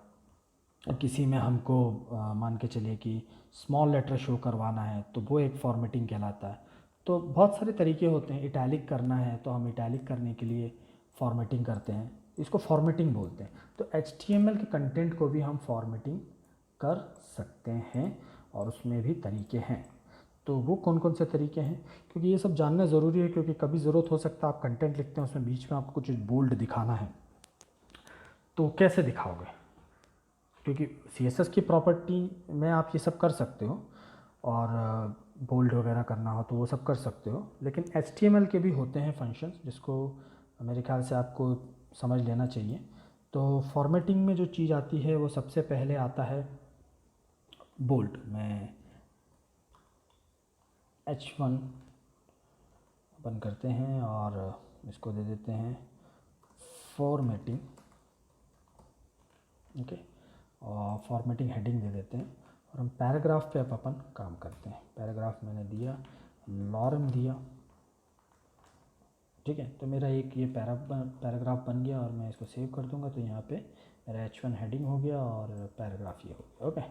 किसी में हमको मान के चलिए कि स्मॉल लेटर शो करवाना है तो वो एक फॉर्मेटिंग कहलाता है। तो बहुत सारे तरीके होते हैं। इटैलिक करना है तो हम इटैलिक करने के लिए फॉर्मेटिंग करते हैं, इसको फॉर्मेटिंग बोलते हैं। तो HTML के कंटेंट को भी हम फॉर्मेटिंग कर सकते हैं और उसमें भी तरीके हैं। तो वो कौन कौन से तरीके हैं, क्योंकि ये सब जानना ज़रूरी है, क्योंकि कभी ज़रूरत हो सकता है आप कंटेंट लिखते हैं उसमें बीच में आपको कुछ बोल्ड दिखाना है तो कैसे दिखाओगे? क्योंकि CSS की प्रॉपर्टी में आप ये सब कर सकते हो और बोल्ड वगैरह करना हो तो वो सब कर सकते हो, लेकिन HTML के भी होते हैं फंक्शंस जिसको मेरे ख्याल से आपको समझ लेना चाहिए। तो फॉर्मेटिंग में जो चीज़ आती है वो सबसे पहले आता है बोल्ड में H1 अपन करते हैं और इसको दे देते हैं फॉर्मेटिंग। ओके, और फॉर्मेटिंग हेडिंग दे देते हैं और हम पैराग्राफ पे अब अपन काम करते हैं। पैराग्राफ मैंने दिया, लॉरम दिया, ठीक है। तो मेरा एक ये पैराग्राफ बन गया और मैं इसको सेव कर दूंगा। तो यहाँ पे मेरा H1 हेडिंग हो गया और पैराग्राफ ये हो गया। ओके,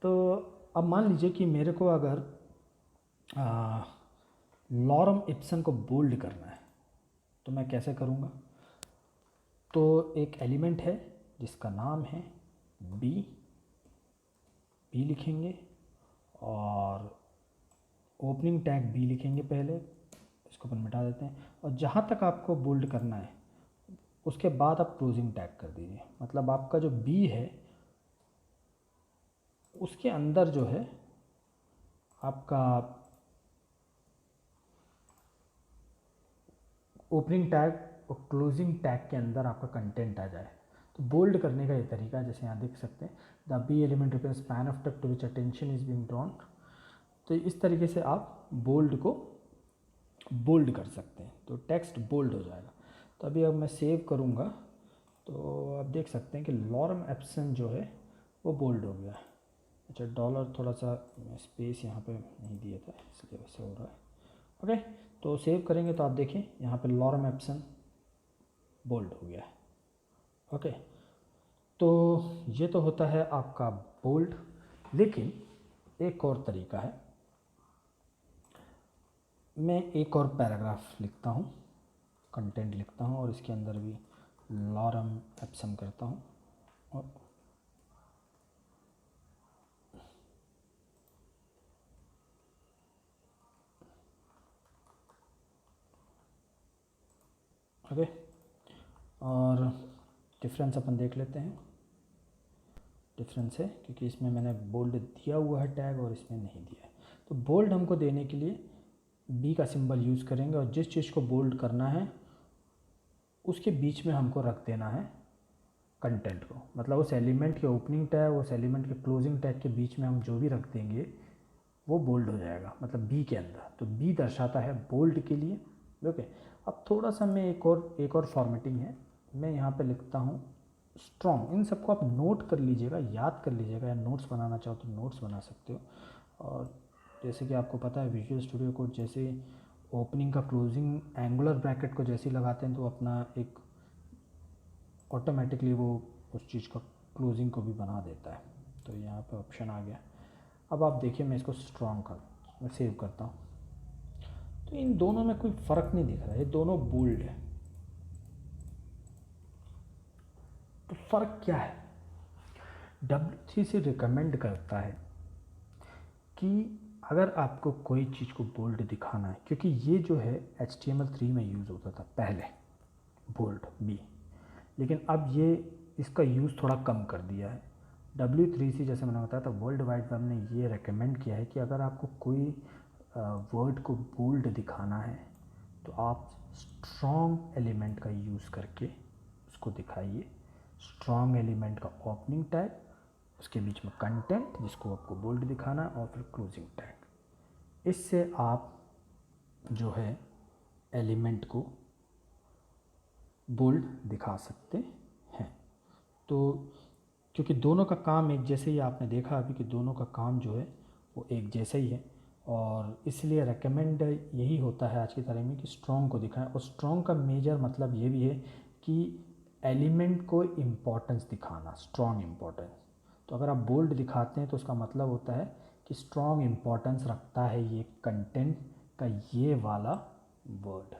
तो अब मान लीजिए कि मेरे को अगर लॉरम इप्सन को बोल्ड करना है तो मैं कैसे करूँगा? तो एक एलिमेंट है जिसका नाम है बी लिखेंगे और ओपनिंग टैग बी लिखेंगे पहले, इसको अपन मिटा देते हैं। और जहाँ तक आपको बोल्ड करना है उसके बाद आप क्लोजिंग टैग कर दीजिए। मतलब आपका जो बी है उसके अंदर जो है आपका ओपनिंग टैग और क्लोजिंग टैग के अंदर आपका कंटेंट आ जाए। तो बोल्ड करने का ये तरीका है, जैसे यहाँ देख सकते हैं, the b element represent span of text to which attention is being drawn. तो इस तरीके से आप बोल्ड को बोल्ड कर सकते हैं, तो टेक्स्ट बोल्ड हो जाएगा। तो अभी अब मैं सेव करूँगा तो आप देख सकते हैं कि लॉरम एप्सन जो है वो बोल्ड हो गया है। अच्छा, डॉलर थोड़ा सा स्पेस यहाँ पे नहीं दिया था इसलिए वैसे हो रहा है। ओके, तो सेव करेंगे तो आप देखिए यहाँ पे लॉरम एप्सन बोल्ड हो गया है। ओके, तो ये तो होता है आपका बोल्ड। लेकिन एक और तरीका है, मैं एक और पैराग्राफ लिखता हूँ, कंटेंट लिखता हूँ और इसके अंदर भी लॉरम एप्सन करता हूँ और ओके, और डिफरेंस अपन देख लेते हैं। डिफरेंस है क्योंकि इसमें मैंने बोल्ड दिया हुआ है टैग और इसमें नहीं दिया है। तो बोल्ड हमको देने के लिए बी का सिंबल यूज़ करेंगे और जिस चीज़ को बोल्ड करना है उसके बीच में हमको रख देना है कंटेंट को। मतलब उस एलिमेंट के ओपनिंग टैग, उस एलिमेंट के क्लोजिंग टैग के बीच में हम जो भी रख देंगे वो बोल्ड हो जाएगा, मतलब बी के अंदर। तो बी दर्शाता है बोल्ड के लिए। ओके, अब थोड़ा सा मैं एक और फॉर्मेटिंग है, मैं यहाँ पे लिखता हूँ स्ट्रॉन्ग। इन सबको आप नोट कर लीजिएगा, याद कर लीजिएगा, या नोट्स बनाना चाहो तो नोट्स बना सकते हो। और जैसे कि आपको पता है विजुअल स्टूडियो कोड जैसे ओपनिंग का क्लोजिंग एंगुलर ब्रैकेट को जैसे ही लगाते हैं तो अपना एक ऑटोमेटिकली वो उस चीज़ का क्लोजिंग को भी बना देता है। तो यहाँ पे ऑप्शन आ गया। अब आप देखिए मैं इसको स्ट्रॉन्ग मैं सेव करता हूँ तो इन दोनों में कोई फ़र्क नहीं दिख रहा है, ये दोनों बोल्ड है। तो फ़र्क क्या है? W3 से रिकमेंड करता है कि अगर आपको कोई चीज़ को बोल्ड दिखाना है, क्योंकि ये जो है HTML3 में यूज़ होता था पहले बोल्ड बी, लेकिन अब ये इसका यूज़ थोड़ा कम कर दिया है। W3C जैसे मैंने बताया था, वर्ल्ड वाइड वेब ने ये रेकमेंड किया है कि अगर आपको कोई वर्ड को बोल्ड दिखाना है तो आप स्ट्रॉन्ग एलिमेंट का यूज़ करके उसको दिखाइए। स्ट्रॉन्ग एलिमेंट का ओपनिंग टैग, उसके बीच में कंटेंट जिसको आपको बोल्ड दिखाना है, और फिर क्लोजिंग टैग। इससे आप जो है एलिमेंट को बोल्ड दिखा सकते हैं। तो क्योंकि दोनों का काम एक जैसे ही, आपने देखा अभी कि दोनों का काम जो है वो एक जैसा ही है, और इसलिए रेकमेंड यही होता है आज की तारीख में कि स्ट्रॉन्ग को दिखाएं। और स्ट्रॉन्ग का मेजर मतलब ये भी है कि एलिमेंट को इम्पोर्टेंस दिखाना, स्ट्रॉन्ग इम्पोर्टेंस। तो अगर आप बोल्ड दिखाते हैं तो उसका मतलब होता है कि स्ट्रॉन्ग इम्पोर्टेंस रखता है ये कंटेंट का ये वाला वर्ड,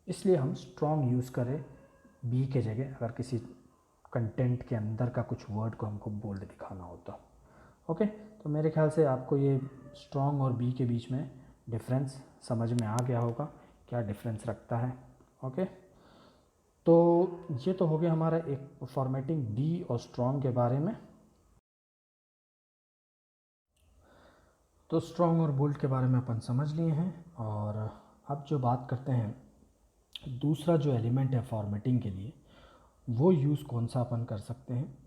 इसलिए हम स्ट्रॉन्ग यूज़ करें बी के जगह अगर किसी कंटेंट के अंदर का कुछ वर्ड को हमको बोल्ड दिखाना होता। ओके, तो मेरे ख्याल से आपको ये स्ट्रॉन्ग और बी के बीच में डिफरेंस समझ में आ गया होगा, क्या डिफरेंस रखता है। ओके, तो ये तो हो गया हमारा एक फॉर्मेटिंग बी और स्ट्रॉन्ग के बारे में। तो स्ट्रॉन्ग और बोल्ड के बारे में अपन समझ लिए हैं, और अब जो बात करते हैं दूसरा जो एलिमेंट है फॉर्मेटिंग के लिए, वो यूज़ कौन सा अपन कर सकते हैं,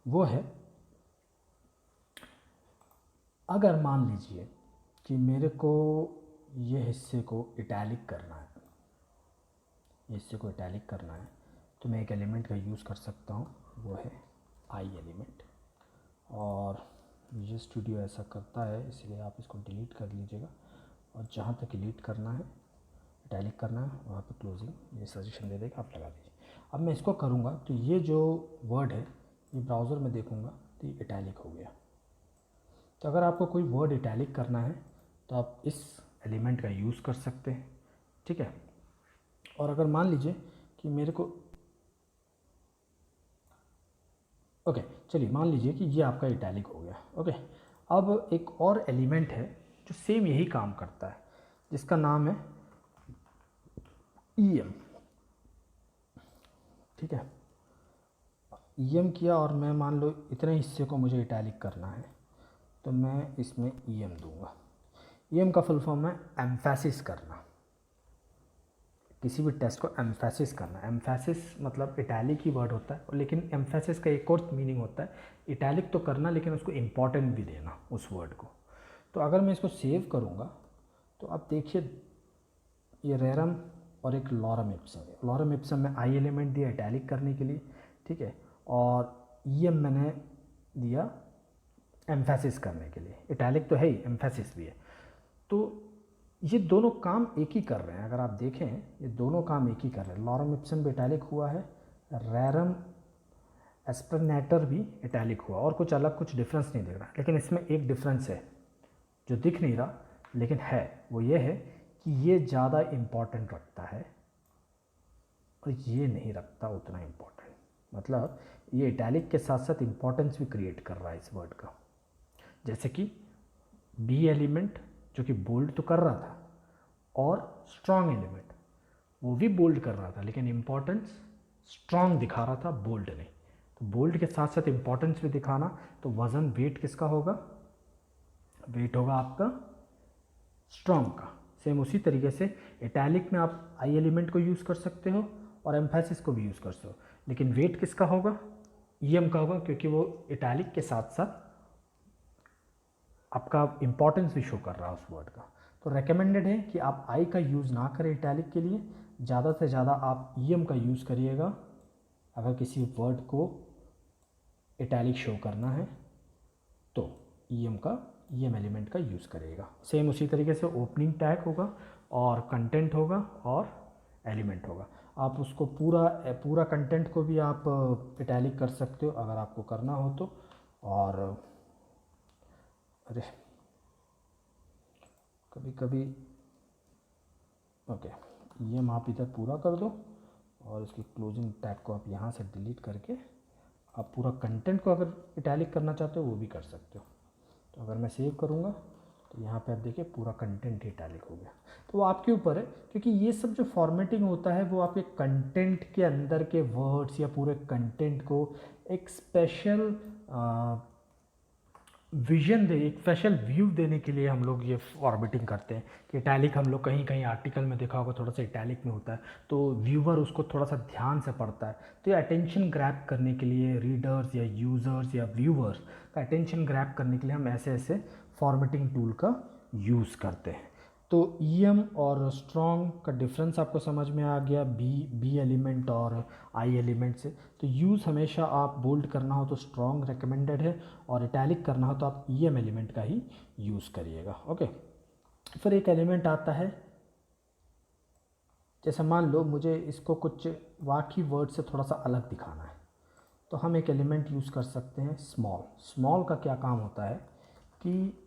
वो है अगर मान लीजिए कि मेरे को ये हिस्से को इटैलिक करना है, हिस्से को इटैलिक करना है, तो मैं एक एलिमेंट का यूज़ कर सकता हूँ, वो है आई एलिमेंट। और विजुअल स्टूडियो ऐसा करता है, इसलिए आप इसको डिलीट कर लीजिएगा, और जहाँ तक डिलीट करना है, इटैलिक करना है, वहाँ पे क्लोजिंग ये सजेशन दे देगा, आप लगा दीजिए। अब मैं इसको करूँगा तो ये जो वर्ड है ये ब्राउज़र में देखूँगा तो ये इटैलिक हो गया। तो अगर आपको कोई वर्ड इटैलिक करना है तो आप इस एलिमेंट का यूज़ कर सकते हैं, ठीक है। और अगर मान लीजिए कि मेरे को ओके चलिए मान लीजिए कि ये आपका इटैलिक हो गया। ओके अब एक और एलिमेंट है जो सेम यही काम करता है जिसका नाम है ई एम। ठीक है, ई एम किया और मैं मान लो इतने हिस्से को मुझे इटैलिक करना है तो मैं इसमें ई एम दूंगा। ई एम का फुल फॉर्म है एम्फेसिस करना, किसी भी टेस्ट को एम्फेसिस करना। एम्फेसिस मतलब इटैलिक ही वर्ड होता है, लेकिन एम्फेसिस का एक और मीनिंग होता है इटैलिक तो करना लेकिन उसको इम्पॉर्टेंट भी देना उस वर्ड को। तो अगर मैं इसको सेव करूँगा तो आप देखिए ये रेरम और एक लॉरम इप्सम है। लॉरम इप्सम में आई एलिमेंट दिया इटैलिक करने के लिए, ठीक है, और ई एम मैंने दिया एम्फेसिस करने के लिए। इटैलिक तो है ही, एम्फेसिस भी है। तो ये दोनों काम एक ही कर रहे हैं। अगर आप देखें ये दोनों काम एक ही कर रहे हैं। लॉरम इप्सम भी इटैलिक हुआ है, रेरम एस्पर्नेटर भी इटैलिक हुआ, और कुछ अलग कुछ डिफरेंस नहीं दिख रहा। लेकिन इसमें एक डिफरेंस है जो दिख नहीं रहा लेकिन है, वो ये है कि ये ज़्यादा इम्पॉर्टेंट रखता है और ये नहीं रखता उतना इम्पॉर्टेंट। मतलब ये इटैलिक के साथ साथ इम्पॉर्टेंस भी क्रिएट कर रहा है इस वर्ड का। जैसे कि बी एलिमेंट जो कि बोल्ड तो कर रहा था, और स्ट्रॉन्ग एलिमेंट वो भी बोल्ड कर रहा था लेकिन इम्पॉर्टेंस स्ट्रॉन्ग दिखा रहा था, बोल्ड नहीं। तो बोल्ड के साथ साथ इम्पॉर्टेंस भी दिखाना, तो वज़न वेट किसका होगा? वेट होगा आपका स्ट्रॉन्ग का। सेम उसी तरीके से इटैलिक में आप आई एलिमेंट को यूज़ कर सकते हो और एम्फेसिस को भी यूज़ कर सकते हो, लेकिन वेट किसका होगा? ई एम का होगा, क्योंकि वो इटैलिक के साथ साथ आपका इम्पॉर्टेंस भी शो कर रहा है उस वर्ड का। तो रेकमेंडेड है कि आप आई का यूज़ ना करें इटैलिक के लिए, ज़्यादा से ज़्यादा आप ई एम का यूज़ करिएगा अगर किसी वर्ड को इटैलिक शो करना है तो ई एम एलिमेंट का यूज़ करेगा। सेम उसी तरीके से ओपनिंग टैग होगा और कंटेंट होगा और एलिमेंट होगा। आप उसको पूरा कंटेंट को भी आप इटैलिक कर सकते हो अगर आपको करना हो तो। और अरे कभी कभी ओके ये आप इधर पूरा कर दो और इसकी क्लोजिंग टैग को आप यहाँ से डिलीट करके आप पूरा कंटेंट को अगर इटैलिक करना चाहते हो वो भी कर सकते हो। तो अगर मैं सेव करूँगा तो यहाँ पे आप देखिए पूरा कंटेंट ही इटैलिक हो गया। तो वो आपके ऊपर है, क्योंकि ये सब जो फॉर्मेटिंग होता है वो आपके कंटेंट के अंदर के वर्ड्स या पूरे कंटेंट को एक स्पेशल विजन दे, एक स्पेशल व्यू देने के लिए हम लोग ये फॉर्मेटिंग करते हैं। कि इटैलिक हम लोग कहीं कहीं आर्टिकल में देखा होगा थोड़ा सा इटैलिक में होता है तो व्यूवर उसको थोड़ा सा ध्यान से पढ़ता है। तो ये अटेंशन ग्रैब करने के लिए रीडर्स या यूज़र्स या व्यूवर्स का अटेंशन ग्रैब करने के लिए हम ऐसे ऐसे फॉर्मेटिंग टूल का यूज़ करते हैं। तो ई एम और स्ट्रॉन्ग का डिफरेंस आपको समझ में आ गया बी एलिमेंट और आई एलिमेंट से। तो यूज़ हमेशा आप बोल्ड करना हो तो स्ट्रॉन्ग रिकमेंडेड है, और इटैलिक करना हो तो आप ई एम एलिमेंट का ही यूज़ करिएगा। ओके, फिर एक एलिमेंट आता है, जैसे मान लो मुझे इसको कुछ बाकी वर्ड से थोड़ा सा अलग दिखाना है तो हम एक एलिमेंट यूज़ कर सकते हैं स्मॉल। स्मॉल का क्या काम होता है कि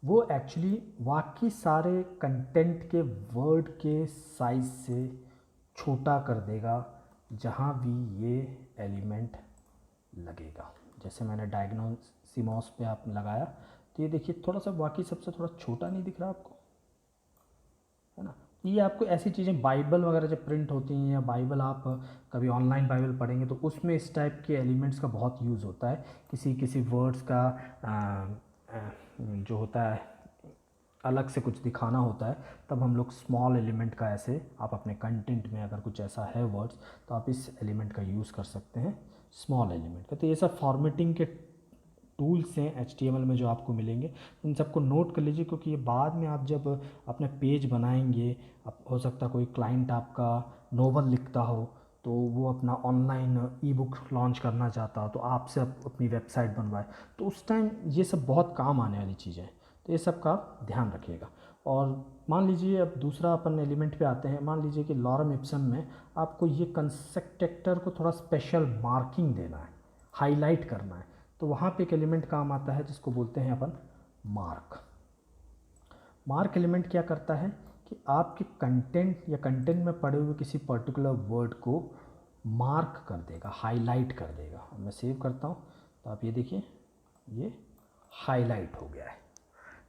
वो एक्चुअली बाकी सारे कंटेंट के वर्ड के साइज से छोटा कर देगा जहाँ भी ये एलिमेंट लगेगा। जैसे मैंने डायग्नोसिमॉस पे आप लगाया तो ये देखिए थोड़ा सा बाकी सबसे थोड़ा छोटा नहीं दिख रहा आपको, है ना। ये आपको ऐसी चीज़ें बाइबल वगैरह जब प्रिंट होती हैं या बाइबल आप कभी ऑनलाइन बाइबल पढ़ेंगे तो उसमें इस टाइप के एलिमेंट्स का बहुत यूज़ होता है। किसी किसी वर्ड्स का जो होता है अलग से कुछ दिखाना होता है तब हम लोग स्मॉल एलिमेंट का ऐसे आप अपने कंटेंट में अगर कुछ ऐसा है वर्ड्स तो आप इस एलिमेंट का यूज़ कर सकते हैं स्मॉल एलिमेंट का। तो ये सब फॉर्मेटिंग के टूल्स हैं HTML में जो आपको मिलेंगे, इन सबको नोट कर लीजिए क्योंकि ये बाद में आप जब अपने पेज बनाएंगे, अब हो सकता है कोई क्लाइंट आपका नोवेल लिखता हो तो वो अपना ऑनलाइन ई बुक लॉन्च करना चाहता हो तो आपसे अपनी वेबसाइट बनवाए, तो उस टाइम ये सब बहुत काम आने वाली चीज़ें हैं। तो ये सब का आप ध्यान रखिएगा। और मान लीजिए अब दूसरा अपन एलिमेंट पे आते हैं। मान लीजिए कि लॉरम इप्सम में आपको ये कंस्ट्रक्टर को थोड़ा स्पेशल मार्किंग देना है, हाईलाइट करना है, तो वहाँ पे एक एलिमेंट काम आता है जिसको बोलते हैं अपन मार्क। मार्क एलिमेंट क्या करता है कि आपके कंटेंट या कंटेंट में पड़े हुए किसी पर्टिकुलर वर्ड को मार्क कर देगा, हाईलाइट कर देगा। मैं सेव करता हूँ तो आप ये देखिए ये हाईलाइट हो गया है।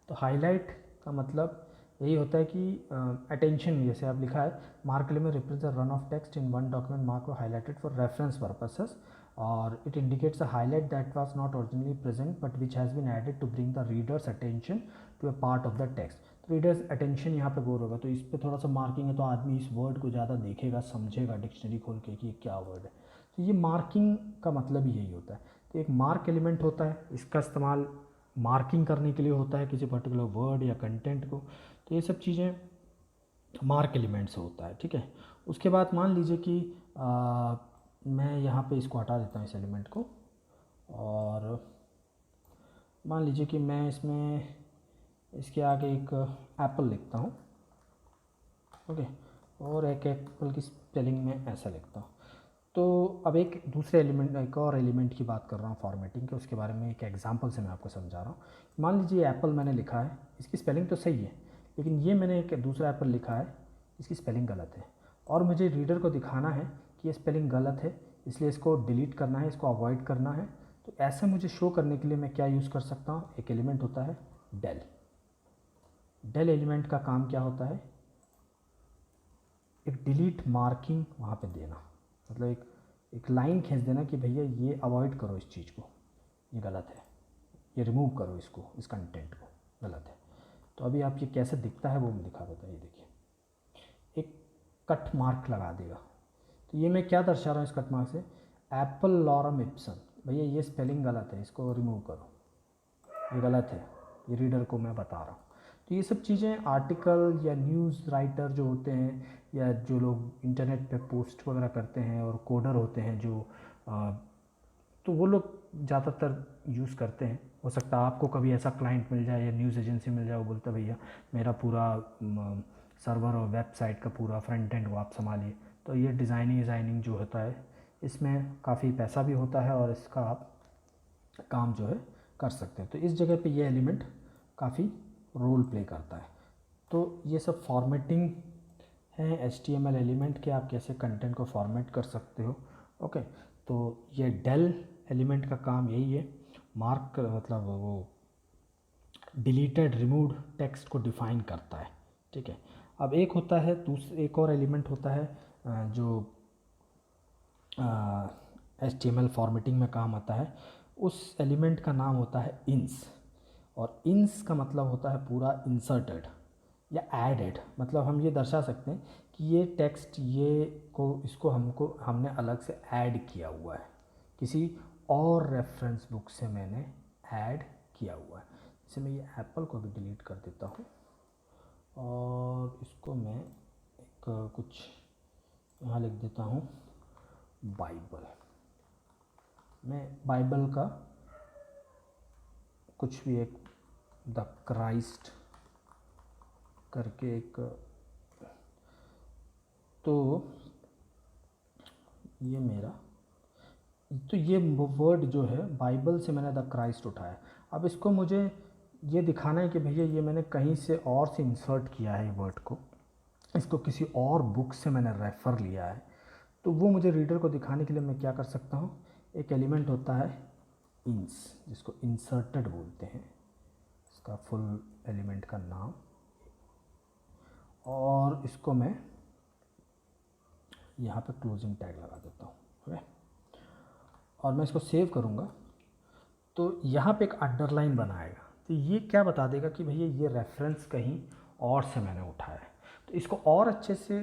तो हाईलाइट का मतलब यही होता है कि अटेंशन, जैसे आप लिखा है mark element represent the run of text in one document mark और हाईलाइटेड फॉर रेफरेंस पर्पसेस और it indicates a highlight that was not originally present but which has been added to bring the readers attention to a part of the text. तो readers attention यहाँ पे गौर होगा, तो इस पर थोड़ा सा मार्किंग है तो आदमी इस वर्ड को ज़्यादा देखेगा, समझेगा डिक्शनरी खोल के कि ये क्या वर्ड है। तो ये मार्किंग का मतलब ही यही होता है। तो एक मार्क एलिमेंट होता है, इसका इस्तेमाल मार्किंग करने के लिए होता है किसी पर्टिकुलर वर्ड या कंटेंट को। तो ये सब चीज़ें मार्क एलिमेंट से होता है, ठीक है। उसके बाद मान लीजिए कि मैं यहाँ पे इसको हटा देता हूँ इस एलिमेंट को, और मान लीजिए कि मैं इसमें इसके आगे एक एप्पल लिखता हूँ, ओके, और एक एप्पल की स्पेलिंग में ऐसा लिखता हूँ। तो अब एक दूसरे एलिमेंट, एक और एलिमेंट की बात कर रहा हूँ फॉर्मेटिंग के, उसके बारे में एक एग्जांपल से मैं आपको समझा रहा हूँ। मान लीजिए एप्पल मैंने लिखा है, इसकी स्पेलिंग तो सही है, लेकिन ये मैंने एक दूसरा एप्पल लिखा है, इसकी स्पेलिंग गलत है, और मुझे रीडर को दिखाना है कि ये स्पेलिंग गलत है, इसलिए इसको डिलीट करना है, इसको अवॉइड करना है। तो ऐसे मुझे शो करने के लिए मैं क्या यूज़ कर सकता हूँ, एक एलिमेंट होता है डेल। डेल एलिमेंट का काम क्या होता है, एक डिलीट मार्किंग वहाँ पे देना, मतलब एक लाइन खींच देना कि भैया ये अवॉइड करो, इस चीज़ को, ये गलत है, ये रिमूव करो इसको, इस कंटेंट को, गलत है। तो अभी आप ये कैसे दिखता है वो मैं दिखा देता हूँ। ये देखिए एक कट मार्क लगा देगा। तो ये मैं क्या दर्शा रहा हूँ इस कट मार्क से, एप्पल लॉरम इप्सन, भैया ये स्पेलिंग गलत है, इसको रिमूव करो, ये गलत है, ये रीडर को मैं बता रहा हूँ। तो ये सब चीज़ें आर्टिकल या न्यूज़ राइटर जो होते हैं, या जो लोग इंटरनेट पे पोस्ट वगैरह करते हैं, और कोडर होते हैं जो तो वो लोग ज़्यादातर यूज़ करते हैं। हो सकता है आपको कभी ऐसा क्लाइंट मिल जाए या न्यूज़ एजेंसी मिल जाए, वो बोलता है भैया मेरा पूरा सर्वर और वेबसाइट का पूरा फ्रंट एंड वो आप संभालिए। तो ये डिज़ाइनिंग जो होता है इसमें काफ़ी पैसा भी होता है, और इसका आप काम जो है कर सकते हैं। तो इस जगह पे ये एलिमेंट काफ़ी रोल प्ले करता है। तो ये सब फॉर्मेटिंग है HTML एलिमेंट के, आप कैसे कंटेंट को फॉर्मेट कर सकते हो, ओके। तो ये डेल एलिमेंट का काम यही है, मार्क मतलब वो डिलीटेड रिमूव्ड टेक्स्ट को डिफाइन करता है, ठीक है। अब एक होता है एक और एलिमेंट होता है जो HTML फॉर्मेटिंग में काम आता है। उस एलिमेंट का नाम होता है इंस, और इंस का मतलब होता है पूरा इंसर्टेड या एडेड। मतलब हम ये दर्शा सकते हैं कि ये टेक्स्ट इसको हमने अलग से ऐड किया हुआ है, किसी और रेफरेंस बुक से मैंने ऐड किया हुआ है। जैसे मैं ये एप्पल को भी डिलीट कर देता हूँ, और इसको मैं एक कुछ यहाँ लिख देता हूँ बाइबल। मैं बाइबल का कुछ भी एक द क्राइस्ट करके एक, तो ये मेरा, तो ये वर्ड जो है बाइबल से मैंने द क्राइस्ट उठाया। अब इसको मुझे ये दिखाना है कि भैया ये मैंने कहीं से और से इंसर्ट किया है वर्ड को, इसको किसी और बुक से मैंने रेफ़र लिया है। तो वो मुझे रीडर को दिखाने के लिए मैं क्या कर सकता हूँ, एक एलिमेंट होता है इंस, जिसको इंसर्टेड बोलते हैं, इसका फुल एलिमेंट का नाम, और इसको मैं यहाँ पे क्लोजिंग टैग लगा देता हूँ, ओके। और मैं इसको सेव करूँगा तो यहाँ पे एक अंडरलाइन बनाएगा, तो ये क्या बता देगा कि भैया ये रेफरेंस कहीं और से मैंने उठाया है। तो इसको और अच्छे से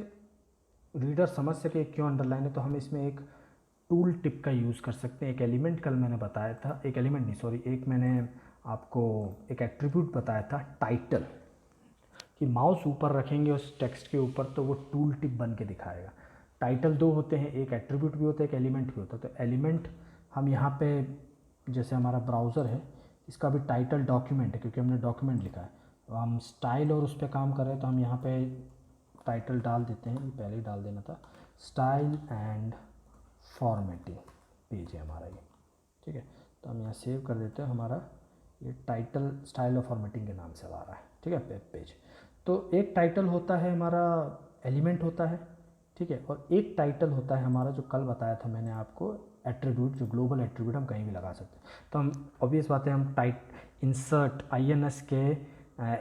रीडर समझ सके क्यों अंडरलाइन है, तो हम इसमें एक टूल टिप का यूज़ कर सकते हैं। एक एलिमेंट कल मैंने बताया था, एक एलिमेंट नहीं सॉरी, एक मैंने आपको एक एट्रीब्यूट बताया था टाइटल, कि माउस ऊपर रखेंगे उस टेक्स्ट के ऊपर तो वो टूल टिप बन के दिखाएगा। टाइटल दो होते हैं, एक एट्रीब्यूट भी होता है, एक एलिमेंट भी होता है। तो एलिमेंट हम यहाँ पे, जैसे हमारा ब्राउज़र है, इसका भी टाइटल डॉक्यूमेंट है क्योंकि हमने डॉक्यूमेंट लिखा है। तो हम स्टाइल और उस पर काम कर रहे हैं, तो हम यहाँ पे टाइटल डाल देते हैं, ये पहले ही डाल देना था, स्टाइल एंड फॉर्मेटिंग पेज है हमारा ये, ठीक है। तो हम यहाँ सेव कर देते हैं, हमारा ये टाइटल स्टाइल और फॉर्मेटिंग के नाम से आ रहा है, ठीक है, वेब पेज। तो एक टाइटल होता है हमारा एलिमेंट होता है, ठीक है, और एक टाइटल होता है हमारा जो कल बताया था मैंने आपको एट्रीब्यूट, जो ग्लोबल एट्रीब्यूट हम कहीं भी लगा सकते हैं। तो हम ऑब्वियस बात है हम इंसर्ट INS के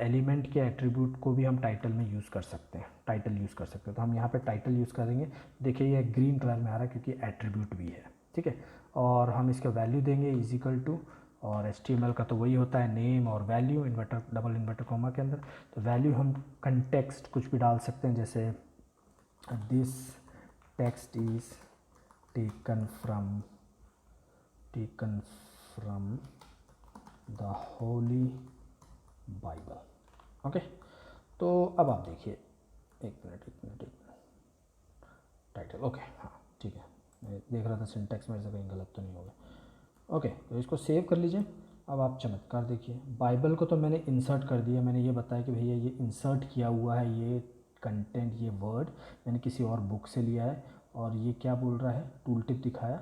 एलिमेंट के एट्रीब्यूट को भी हम टाइटल में यूज़ कर सकते हैं, टाइटल यूज़ कर सकते हैं। तो हम यहाँ पे टाइटल यूज़ करेंगे। देखिए ये ग्रीन कलर में आ रहा है क्योंकि एट्रीब्यूट भी है, ठीक है। और हम इसका वैल्यू देंगे इज इक्वल टू, और HTML का तो वही होता है नेम और value inverter double inverter comma के अंदर। तो वैल्यू हम कंटेक्स्ट कुछ भी डाल सकते हैं, जैसे this text is taken from the Holi Bible. Okay, तो अब आप देखिए, एक मिनट टाइटल, ओके हाँ ठीक है, मैं देख रहा था सिंटैक्स मेरे से कहीं गलत तो नहीं होगा। ओके, तो इसको सेव कर लीजिए। अब आप चमत्कार देखिए, बाइबल को तो मैंने इंसर्ट कर दिया, मैंने ये बताया कि भैया ये इंसर्ट किया हुआ है, ये कंटेंट, ये वर्ड मैंने किसी और बुक से लिया है। और ये क्या बोल रहा है, टूल टिप दिखाया,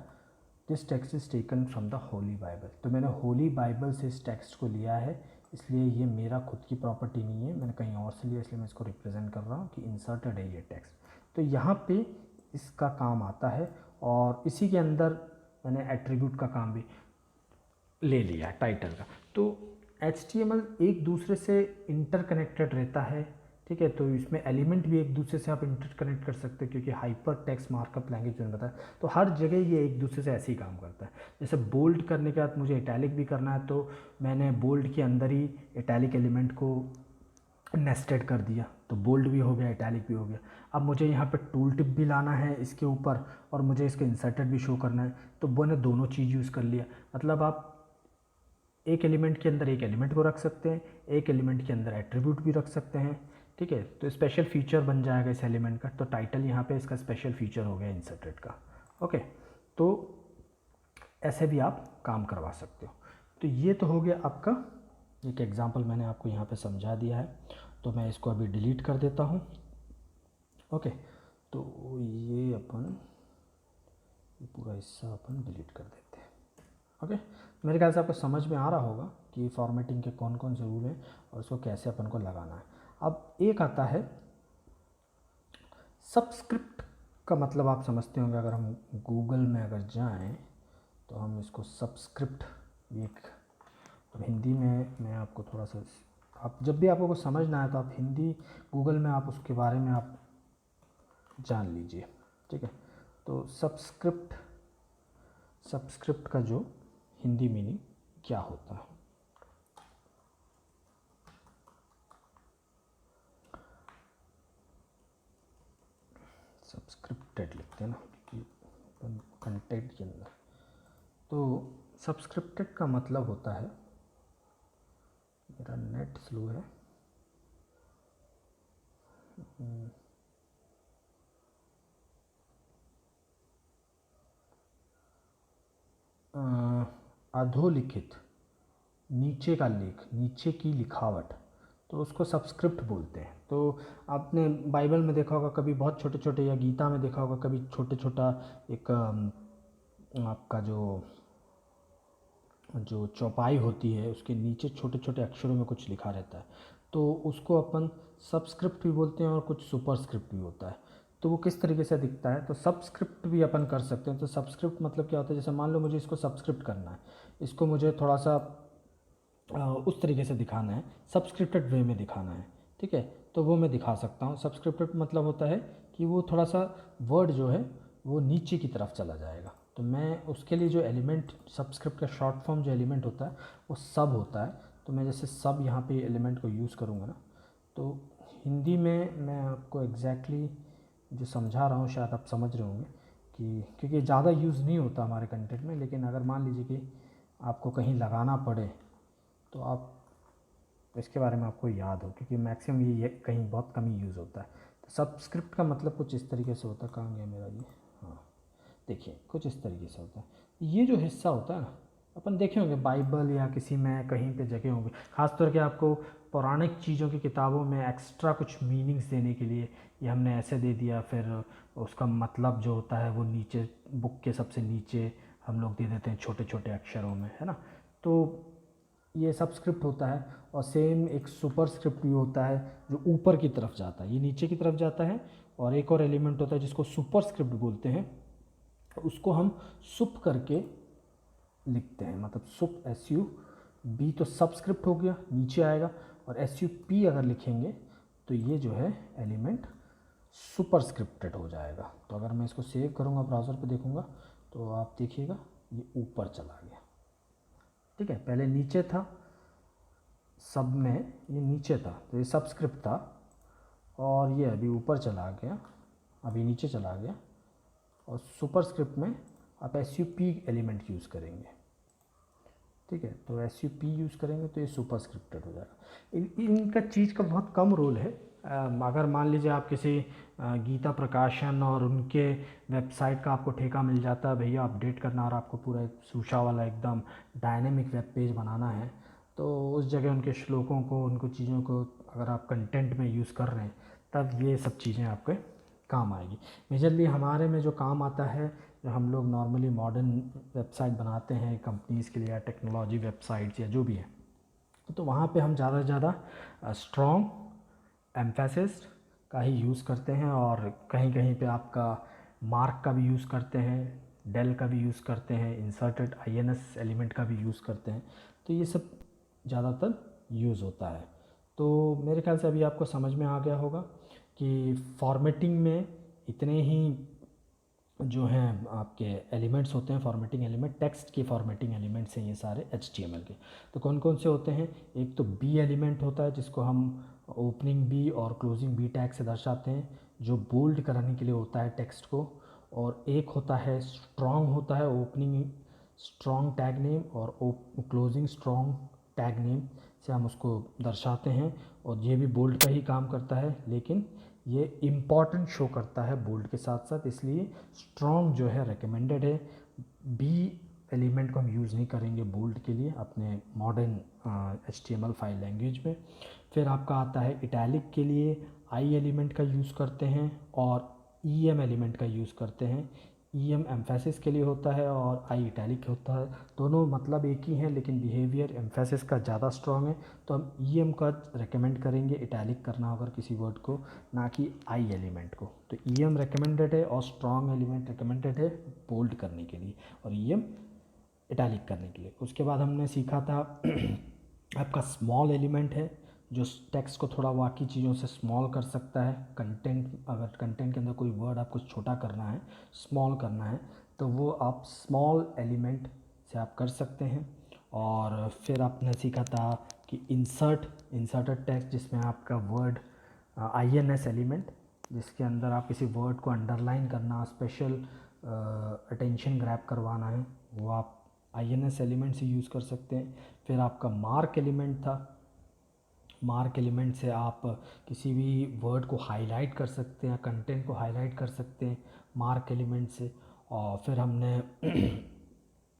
this text is taken from the Holi Bible. तो मैंने होली बाइबल से इस टेक्स्ट को लिया है, इसलिए ये मेरा खुद की प्रॉपर्टी नहीं है, मैंने कहीं और से लिया, इसलिए मैं इसको रिप्रेजेंट कर रहा हूँ कि इंसर्टेड है ये टेक्स्ट। तो यहाँ पे इसका काम आता है, और इसी के अंदर मैंने एट्रीब्यूट का काम भी ले लिया है टाइटल का। तो HTML एक दूसरे से इंटरकनेक्टेड रहता है, ठीक है। तो इसमें एलिमेंट भी एक दूसरे से आप इंटरकनेक्ट कर सकते हैं, क्योंकि हाइपर टेक्स्ट मार्कअप लैंग्वेज मैंने बताया, तो हर जगह ये एक दूसरे से ऐसे ही काम करता है। जैसे बोल्ड करने के बाद मुझे इटैलिक भी करना है, तो मैंने बोल्ड के अंदर ही इटैलिक एलिमेंट को नेस्टेड कर दिया, तो बोल्ड भी हो गया, इटैलिक भी हो गया। अब मुझे यहाँ पे टूल टिप भी लाना है इसके ऊपर, और मुझे इसके इंसर्टेड भी शो करना है, तो मैंने दोनों चीज़ यूज़ कर लिया। मतलब आप एक एलिमेंट के अंदर एक एलिमेंट को रख सकते हैं, एक एलिमेंट के अंदर एट्रीब्यूट भी रख सकते हैं, ठीक है। तो स्पेशल फीचर बन जाएगा इस एलिमेंट का। तो टाइटल यहाँ पे इसका स्पेशल फीचर हो गया इंसर्टेड का। ओके, तो ऐसे भी आप काम करवा सकते हो। तो ये तो हो गया आपका एक एग्जांपल, मैंने आपको यहाँ पे समझा दिया है। तो मैं इसको अभी डिलीट कर देता हूँ। ओके, तो ये अपन ये पूरा हिस्सा अपन डिलीट कर देते हैं। ओके, मेरे ख्याल से आपको समझ में आ रहा होगा कि फॉर्मेटिंग के कौन कौन से रूल हैं और उसको कैसे अपन को लगाना है। अब एक आता है सबस्क्रिप्ट का, मतलब आप समझते होंगे, अगर हम गूगल में अगर जाएं तो हम इसको सबस्क्रिप्ट एक, अब हिंदी में मैं आपको थोड़ा सा, आप जब भी आपको कुछ समझना है तो आप हिंदी गूगल में आप उसके बारे में आप जान लीजिए, ठीक है। तो सबस्क्रिप्ट का जो हिंदी मीनिंग क्या होता है, सब्सक्रिप्टेड लिखते हैं ना, क्योंकि कंटेंट के अंदर। तो सब्सक्रिप्टेड का मतलब होता है, मेरा नेट स्लो है, अधोलिखित, नीचे का लेख, नीचे की लिखावट, तो उसको सबस्क्रिप्ट बोलते हैं। तो आपने बाइबल में देखा होगा कभी, बहुत छोटे छोटे, या गीता में देखा होगा कभी, छोटे छोटा एक आपका जो जो चौपाई होती है उसके नीचे छोटे छोटे अक्षरों में कुछ लिखा रहता है, तो उसको अपन सबस्क्रिप्ट भी बोलते हैं, और कुछ सुपरस्क्रिप्ट भी होता है। तो वो किस तरीके से दिखता है, तो सबस्क्रिप्ट भी अपन कर सकते हैं। तो सबस्क्रिप्ट मतलब क्या होता है, जैसे मान लो मुझे इसको सबस्क्रिप्ट करना है, इसको मुझे थोड़ा सा उस तरीके से दिखाना है, सबस्क्रिप्टेड वे में दिखाना है, ठीक है, तो वो मैं दिखा सकता हूँ। सबस्क्रिप्टेड मतलब होता है कि वो थोड़ा सा वर्ड जो है वो नीचे की तरफ चला जाएगा। तो मैं उसके लिए जो एलिमेंट, सबस्क्रिप्ट का शॉर्ट फॉर्म जो एलिमेंट होता है वो सब होता है। तो मैं जैसे सब यहाँ पे एलिमेंट को यूज़ करूँगा ना, तो हिंदी में मैं आपको एग्जैक्टली जो समझा रहा हूँ शायद आप समझ रहे होंगे, कि क्योंकि ज़्यादा यूज़ नहीं होता हमारे कंटेंट में, लेकिन अगर मान लीजिए कि आपको कहीं लगाना पड़े तो आप इसके बारे में आपको याद हो, क्योंकि मैक्सिमम ये कहीं बहुत कम ही यूज़ होता है। तो सबस्क्रिप्ट का मतलब कुछ इस तरीके से होता है, कहाँ गया मेरा ये, हाँ देखिए कुछ इस तरीके से होता है। ये जो हिस्सा होता है ना, अपन देखे होंगे बाइबल या किसी में कहीं पे जगह होंगे, ख़ासतौर के आपको पौराणिक चीज़ों की किताबों में एक्स्ट्रा कुछ मीनिंग्स देने के लिए ये हमने ऐसे दे दिया, फिर उसका मतलब जो होता है वो नीचे बुक के सबसे नीचे हम लोग दे देते हैं छोटे छोटे अक्षरों में, है ना। तो ये सबस्क्रिप्ट होता है, और सेम एक सुपरस्क्रिप्ट भी होता है जो ऊपर की तरफ जाता है, ये नीचे की तरफ जाता है। और एक और एलिमेंट होता है जिसको सुपरस्क्रिप्ट बोलते हैं, उसको हम सुप करके लिखते हैं, मतलब सुप SUB तो सबस्क्रिप्ट हो गया, नीचे आएगा। और SUP अगर लिखेंगे तो ये जो है एलिमेंट सुपरस्क्रिप्टेड हो जाएगा। तो अगर मैं इसको सेव करूँगा, ब्राउज़र पे देखूँगा, तो आप देखिएगा ये ऊपर चला गया। ठीक है, पहले नीचे था, सब में ये नीचे था तो ये सबस्क्रिप्ट था, और ये अभी ऊपर चला गया, अभी नीचे चला गया। और सुपरस्क्रिप्ट में आप SUP एलिमेंट यूज़ करेंगे। ठीक है, तो SUP यूज़ करेंगे तो ये सुपरस्क्रिप्टेड हो जाएगा। इनका चीज़ का बहुत कम रोल है। अगर मान लीजिए आप किसी गीता प्रकाशन और उनके वेबसाइट का आपको ठेका मिल जाता है, भैया अपडेट करना, और आपको पूरा सूशा वाला एकदम डायनेमिक वेब पेज बनाना है, तो उस जगह उनके श्लोकों को, उनको चीज़ों को अगर आप कंटेंट में यूज़ कर रहे हैं, तब ये सब चीज़ें आपके काम आएगी। मेजरली हमारे में जो काम आता है, जो हम लोग नॉर्मली मॉडर्न वेबसाइट बनाते हैं कंपनीज़ के लिए, या टेक्नोलॉजी वेबसाइट्स या जो भी है, तो वहाँ पे हम ज़्यादा से ज़्यादा स्ट्रॉन्ग एम्फेसिस का ही यूज़ करते हैं, और कहीं कहीं पे आपका मार्क का भी यूज़ करते हैं, डेल का भी यूज़ करते हैं, इंसर्टेड INS एलिमेंट का भी यूज़ करते हैं। तो ये सब ज़्यादातर यूज़ होता है। तो मेरे ख्याल से अभी आपको समझ में आ गया होगा कि फॉर्मेटिंग में इतने ही जो हैं आपके एलिमेंट्स होते हैं, फॉर्मेटिंग एलिमेंट, टेक्स्ट के फॉर्मेटिंग एलिमेंट्स हैं ये सारे HTML के। तो कौन कौन से होते हैं? एक तो B एलिमेंट होता है, जिसको हम ओपनिंग B और क्लोजिंग B टैग से दर्शाते हैं, जो बोल्ड कराने के लिए होता है टेक्स्ट को। और एक होता है स्ट्रॉन्ग, होता है ओपनिंग स्ट्रॉन्ग टैग नेम और क्लोजिंग स्ट्रॉन्ग टैग नेम से हम उसको दर्शाते हैं, और ये भी बोल्ड का ही काम करता है, लेकिन ये इम्पॉर्टेंट शो करता है बोल्ड के साथ साथ, इसलिए स्ट्रॉन्ग जो है रिकमेंडेड है। बी एलिमेंट को हम यूज़ नहीं करेंगे बोल्ड के लिए अपने मॉडर्न HTML फाइल लैंग्वेज में। फिर आपका आता है इटैलिक के लिए आई एलिमेंट का यूज़ करते हैं, और EM एलिमेंट का यूज़ करते हैं। EM एम्फेसिस के लिए होता है और आई इटैलिक होता है, दोनों मतलब एक ही हैं, लेकिन बिहेवियर एम्फेसिस का ज़्यादा स्ट्रॉन्ग है, तो हम EM का रेकमेंड करेंगे इटैलिक करना होगा किसी वर्ड को, ना कि आई एलिमेंट को। तो EM रेकमेंडेड है और स्ट्रॉन्ग एलिमेंट रेकमेंडेड है बोल्ड करने के लिए, और EM इटैलिक करने के लिए। उसके बाद हमने सीखा था आपका स्मॉल एलिमेंट है, जो टेक्स्ट को थोड़ा बाकी चीज़ों से स्मॉल कर सकता है। कंटेंट, अगर कंटेंट के अंदर कोई वर्ड आपको छोटा करना है, स्मॉल करना है, तो वो आप स्मॉल एलिमेंट से आप कर सकते हैं। और फिर आपने सीखा था कि इंसर्टेड टेक्स्ट, जिसमें आपका वर्ड INS एलिमेंट, जिसके अंदर आप किसी वर्ड को अंडरलाइन करना, स्पेशल अटेंशन ग्रैब करवाना है, वो आप INS एलिमेंट से यूज़ कर सकते हैं। फिर आपका मार्क एलिमेंट था, मार्क एलिमेंट से आप किसी भी वर्ड को हाईलाइट कर सकते हैं, कंटेंट को हाईलाइट कर सकते हैं मार्क एलिमेंट से। और फिर हमने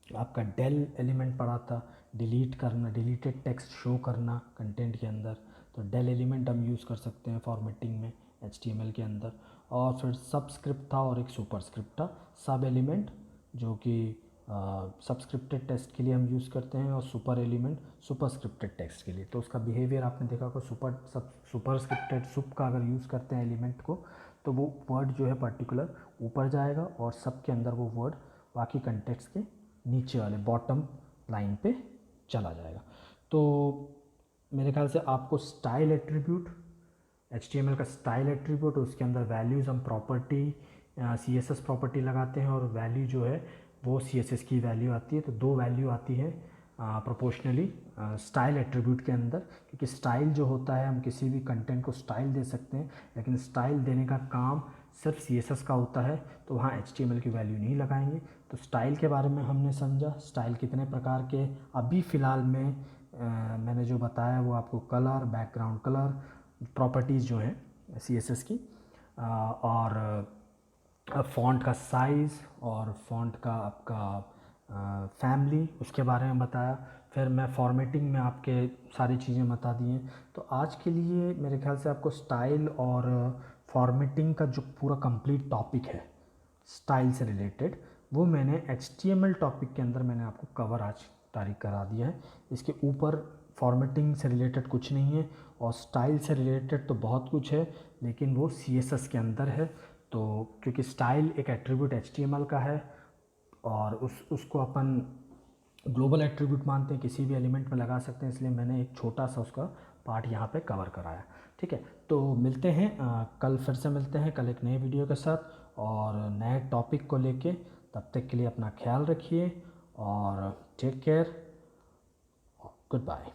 आपका डेल एलिमेंट पढ़ा था, डिलीट करना, डिलीटेड टेक्स्ट शो करना कंटेंट के अंदर, तो डेल एलिमेंट हम यूज़ कर सकते हैं फॉर्मेटिंग में HTML के अंदर। और फिर सबस्क्रिप्ट था और एक सुपरस्क्रिप्ट था, सब एलिमेंट जो कि सबस्क्रिप्टेड टेक्स्ट के लिए हम यूज़ करते हैं, और सुपर एलिमेंट सुपरस्क्रिप्टेड टेक्स्ट के लिए। तो उसका बिहेवियर आपने देखा को सुपरस्क्रिप्टेड सुप का अगर यूज़ करते हैं एलिमेंट को, तो वो वर्ड जो है पर्टिकुलर ऊपर जाएगा, और सब के अंदर वो वर्ड बाकी कंटेक्स्ट के नीचे वाले बॉटम लाइन पे चला जाएगा। तो मेरे ख्याल से आपको स्टाइल एट्रीब्यूट, HTML का स्टाइल एट्रीब्यूट, उसके अंदर वैल्यूज़ हम प्रॉपर्टी CSS प्रॉपर्टी लगाते हैं, और वैल्यू जो है वो CSS की वैल्यू आती है। तो दो वैल्यू आती है प्रोपोर्शनली स्टाइल एट्रीब्यूट के अंदर, क्योंकि स्टाइल जो होता है, हम किसी भी कंटेंट को स्टाइल दे सकते हैं, लेकिन स्टाइल देने का काम सिर्फ CSS का होता है, तो वहाँ HTML की वैल्यू नहीं लगाएंगे। तो स्टाइल के बारे में हमने समझा, स्टाइल कितने प्रकार के अभी फ़िलहाल में मैंने जो बताया वो आपको कलर, बैकग्राउंड कलर, प्रॉपर्टीज़ जो हैं CSS की, और फ़ॉन्ट का साइज़, और फ़ॉन्ट का आपका फैमिली, उसके बारे में बताया। फिर मैं फॉर्मेटिंग में आपके सारी चीज़ें बता दी हैं। तो आज के लिए मेरे ख्याल से आपको स्टाइल और फॉर्मेटिंग का जो पूरा कंप्लीट टॉपिक है स्टाइल से रिलेटेड, वो मैंने HTML टॉपिक के अंदर मैंने आपको कवर आज तारीख करा दिया है। इसके ऊपर फॉर्मेटिंग से रिलेटेड कुछ नहीं है और स्टाइल से रिलेटेड तो बहुत कुछ है, लेकिन वो CSS के अंदर है। तो क्योंकि स्टाइल एक एट्रीब्यूट HTML का है और उसको अपन ग्लोबल एट्रीब्यूट मानते हैं, किसी भी एलिमेंट में लगा सकते हैं, इसलिए मैंने एक छोटा सा उसका पार्ट यहाँ पे कवर कराया। ठीक है, तो मिलते हैं कल, फिर से मिलते हैं कल एक नए वीडियो के साथ और नए टॉपिक को लेके। तब तक के लिए अपना ख्याल रखिए और टेक केयर, गुड बाय।